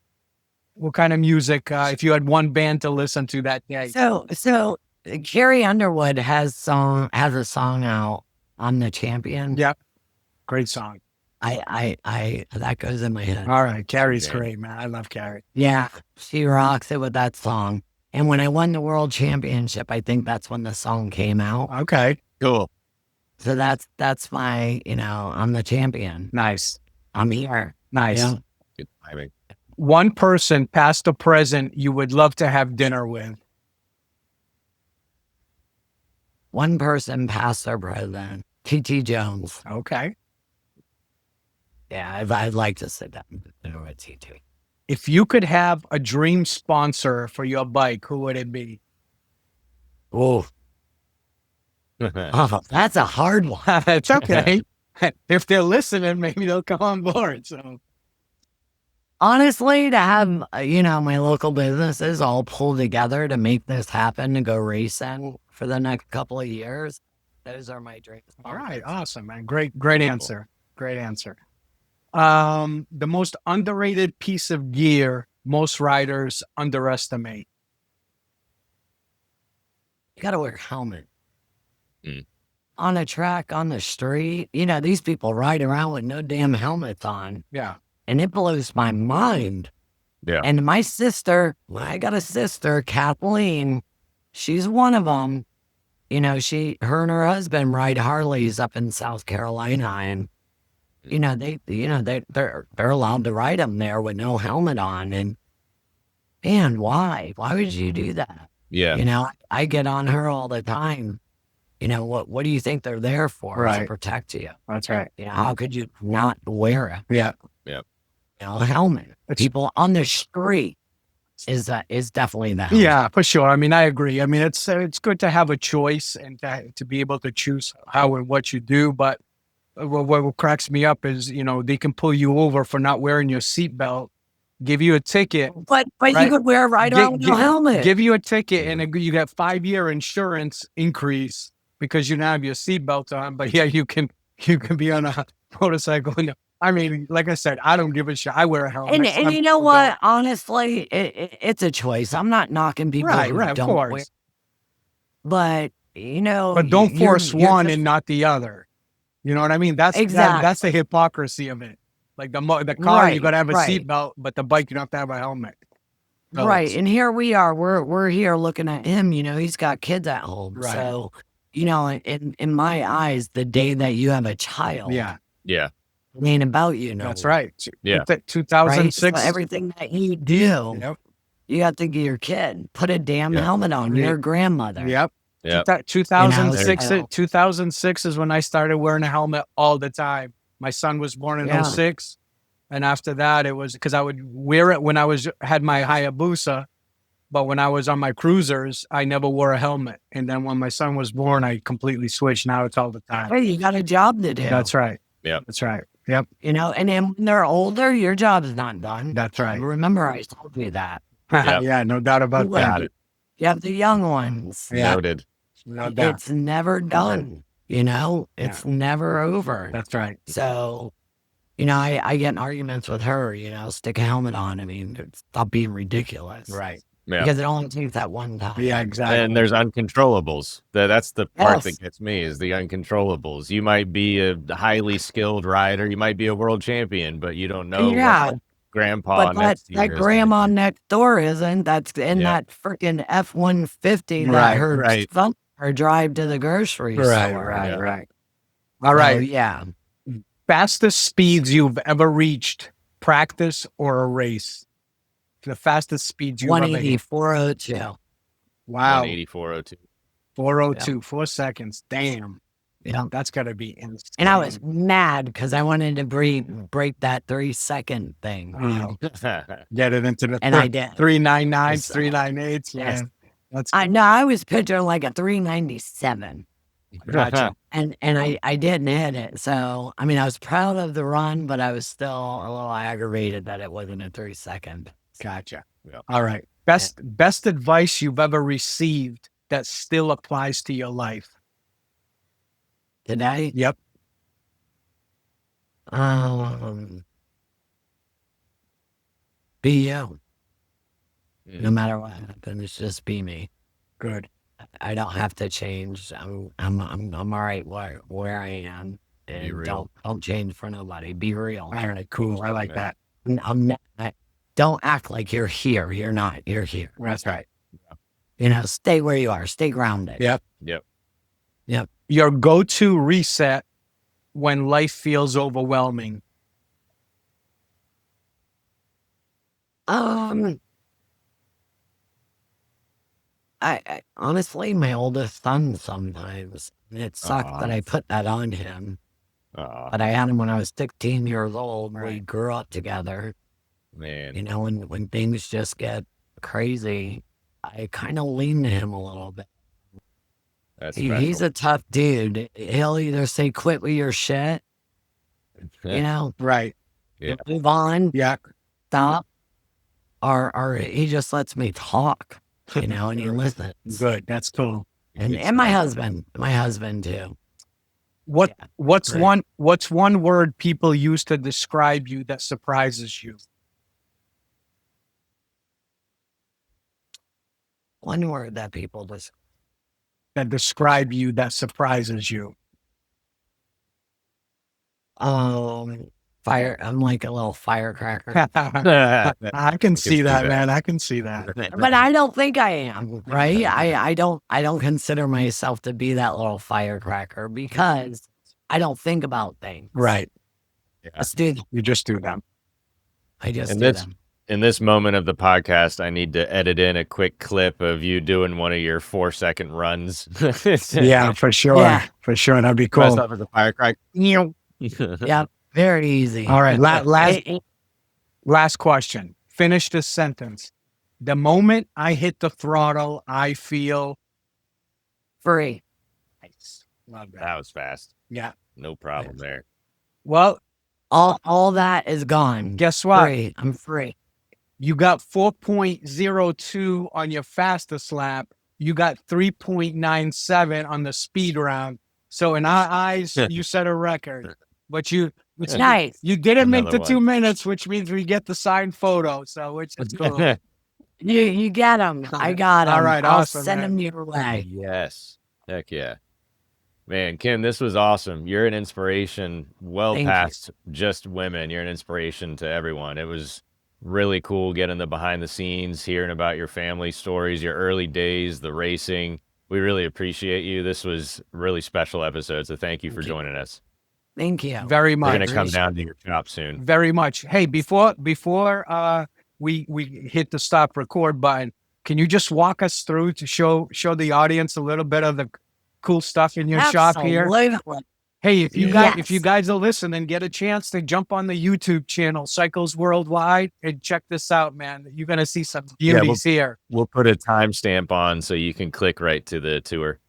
What kind of music? If you had one band to listen to that day. So Carrie Underwood has a song out on The Champion. Yep. Great song. that goes in my head. All right. Carrie's great, man. I love Carrie. Yeah. She rocks it with that song. And when I won the world championship, I think that's when the song came out. Okay. Cool. So that's my, I'm the champion. Nice. I'm here. Nice. Yeah. Good timing. One person, past or present, you would love to have dinner with. One person, past or present. T.T. Jones. Okay. Yeah, I'd like to sit down with dinner with T.T. If you could have a dream sponsor for your bike, who would it be? Oh, that's a hard one. It's okay. If they're listening, maybe they'll come on board. So, honestly, to have, my local businesses all pull together to make this happen, to go racing for the next couple of years, those are my dreams. All right. Awesome, man. Great answer. Great answer. The most underrated piece of gear most riders underestimate. You got to wear a helmet. On a track, on the street. These people ride around with no damn helmets on. Yeah. And it blows my mind. Yeah. And my sister, I got a sister, Kathleen, she's one of them. Her and her husband ride Harleys up in South Carolina, and they're allowed to ride them there with no helmet on. And man, why would you do that? Yeah. I get on her all the time. What do you think they're there for? Right. To protect you. That's right. How could you not wear it? Yeah. A helmet. People on the street is definitely that. Yeah, for sure. I mean, I agree. I mean, it's good to have a choice and to be able to choose how and what you do. But what cracks me up is, they can pull you over for not wearing your seatbelt, give you a ticket. But right? you could wear right around with no helmet. Give you a ticket and you get 5-year insurance increase because you don't have your seatbelt on. But yeah, you can be on a motorcycle. I mean, like I said, I don't give a shit. I wear a helmet. And you know what? Honestly, it's a choice. I'm not knocking people who don't of course. wear. But, But don't force one and not the other. You know what I mean? That's exactly. That's the hypocrisy of it. Like the car, you got to have a right. seatbelt, but the bike, you don't have to have a helmet. So right. And here we are. We're here looking at him. He's got kids at home. Right. So, in my eyes, the day that you have a child. Yeah. Yeah. It ain't about you. No. That's right. Yeah. 2006. Right? So everything that you do, you got to think of your kid. Put a damn helmet on. Your grandmother. Yep. Yep. 2006 is when I started wearing a helmet all the time. My son was born in 06. And after that, it was because I would wear it when I had my Hayabusa. But when I was on my cruisers, I never wore a helmet. And then when my son was born, I completely switched. Now it's all the time. Hey, you got a job to do. That's right. Yep. That's right. Yep. And then when they're older, your job is not done. That's right. Remember, I told you that. Yep. Yeah, no doubt about that. You have the young ones. Yeah. Noted. No doubt. It's never done. It's never over. That's right. So, I get in arguments with her, stick a helmet on. I mean, stop being ridiculous. Right. Yeah. Because it only takes that one time. Yeah, exactly. And there's uncontrollables. That's the part that gets me is the uncontrollables. You might be a highly skilled rider. You might be a world champion, but you don't know what grandpa next to you. That grandma next door isn't. That's in that freaking F-150 that her son or drive to the grocery store. Right. All right. So, yeah. Fastest speeds you've ever reached, practice or a race? The fastest speeds you've ever 180, hit. 402. Wow. 180, 402. 402, 4 seconds. Damn. Yeah. That's got to be insane. And I was mad because I wanted to break that 3-second thing. Get it into the And I did. 399s, 398s. Yes. Yeah. I was picturing like a 397. Gotcha. And I didn't hit it. So, I mean, I was proud of the run, but I was still a little aggravated that it wasn't a 3-second. Gotcha. Yeah. All right. Best advice you've ever received that still applies to your life? Today? Yep. Be you. No matter what happens, just be me. Good. I don't have to change. I'm all right where I am. and don't change for nobody. Be real. All right, cool. I like that. Don't act like you're here. You're not. You're here. That's right. Stay where you are. Stay grounded. Yep. Yep. Your go-to reset when life feels overwhelming. I honestly, my oldest son sometimes. It sucks that I put that on him. But I had him when I was 16 years old. Right. We grew up together. Man. When things just get crazy, I kind of lean to him a little bit. He's a tough dude. He'll either say, quit with your shit, right. Yeah. Move on. Yeah. Stop. Or he just lets me talk, and he listens. Good. That's cool. And my husband too. What's one word people use to describe you that surprises you? One word that people describe you that surprises you. Fire. I'm like a little firecracker. I can see that, man. I can see that. But I don't think I am, right? I don't consider myself to be that little firecracker because I don't think about things. Right. Yeah. You just do them. I just do them. In this moment of the podcast, I need to edit in a quick clip of you doing one of your 4-second runs. Yeah, for sure. Yeah. For sure. That'd be cool. Dress up as a firecracker. Yeah, very easy. All right. Last question. Finish this sentence. The moment I hit the throttle, I feel free. Nice. Love that. That was fast. Yeah. No problem there. Well, all that is gone. Guess what? Free. I'm free. You got 4.02 on your fastest lap. You got 3.97 on the speed round. So in our eyes, you set a record. But nice. You didn't make the 2 minutes, which means we get the signed photo. So which is cool. You get them. I got them. All right, I'll awesome, send man. them your way. Yes. Heck yeah. Man, Kim, this was awesome. You're an inspiration past just women. You're an inspiration to everyone. It was really cool getting the behind the scenes, hearing about your family stories, your early days, the racing. We really appreciate you. This was a really special episode. So thank you for joining us. Thank you. Very much. We're going to come down to your shop soon. Very much. Hey, before we hit the stop record button, can you just walk us through to show the audience a little bit of the cool stuff in your shop here? Hey, if you guys are listening, get a chance to jump on the YouTube channel, Cycles Worldwide, and check this out, man. You're going to see some beauties here. We'll put a timestamp on so you can click right to the tour.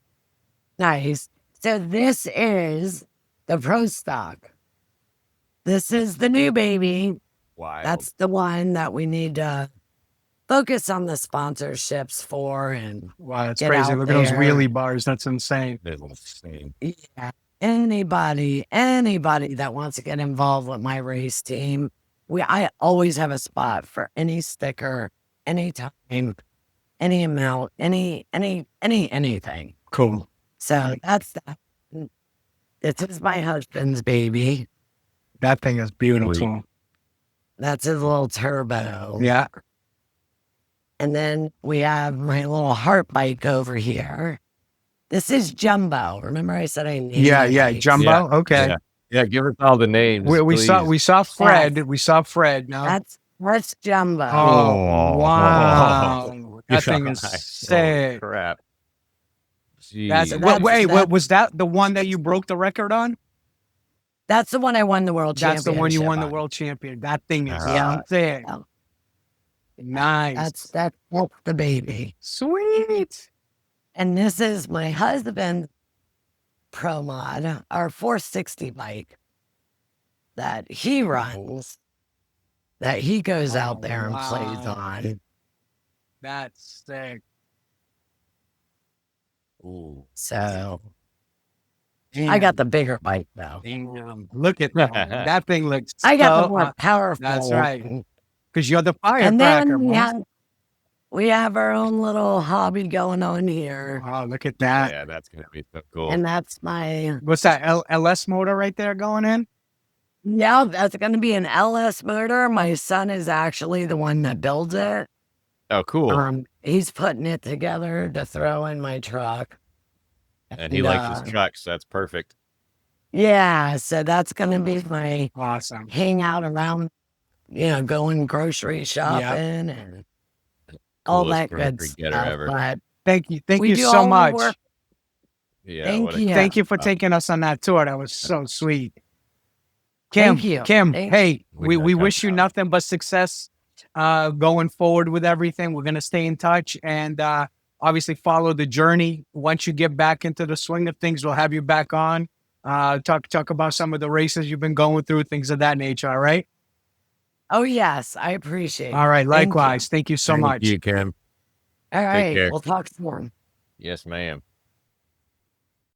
Nice. So this is the Pro Stock. This is the new baby. Wow. That's the one that we need to focus on the sponsorships for. And wow, that's crazy. Look at those wheelie bars. That's insane. Yeah. Anybody that wants to get involved with my race team, I always have a spot for any sticker, anytime, any amount, anything. Cool. So that's that. This is my husband's baby. That thing is beautiful. That's his little turbo. Yeah. And then we have my little heart bike over here. This is Jumbo. Remember I said I named Jumbo. Yeah. Okay. Yeah, give us all the names. We saw Fred. We saw Fred. No, that's Jumbo. Oh wow. That thing is sick. Oh, crap. Was that the one that you broke the record on? That's the one I won the world That's championship. the one you won the world champion. That thing is sick. Yeah. Nice. That's the baby. Sweet. And this is my husband's Pro Mod, our 460 bike that he runs, that he goes out there and plays on. That's sick. Ooh. So I got the bigger bike though. Look at that. That thing looks I got the more powerful. That's right. Because you're the firecracker. We have our own little hobby going on here. Oh, look at that. Yeah, that's going to be so cool. And that's my... What's that, LS motor right there going in? Yeah, that's going to be an LS motor. My son is actually the one that builds it. Oh, cool. He's putting it together to throw in my truck. And he likes his trucks. That's perfect. Yeah, so that's going to be my awesome hangout around, going grocery shopping and all that good stuff. Ever. But thank you so much. Yeah, thank you for taking us on that tour. That was so sweet. Kim, hey, we wish you nothing but success going forward with everything. We're going to stay in touch and obviously follow the journey. Once you get back into the swing of things, we'll have you back on. Talk about some of the races you've been going through, things of that nature. All right. Oh, yes. I appreciate it. All right. Likewise. Thank you so much. Thank you, Kim. All right. We'll talk soon. Yes, ma'am.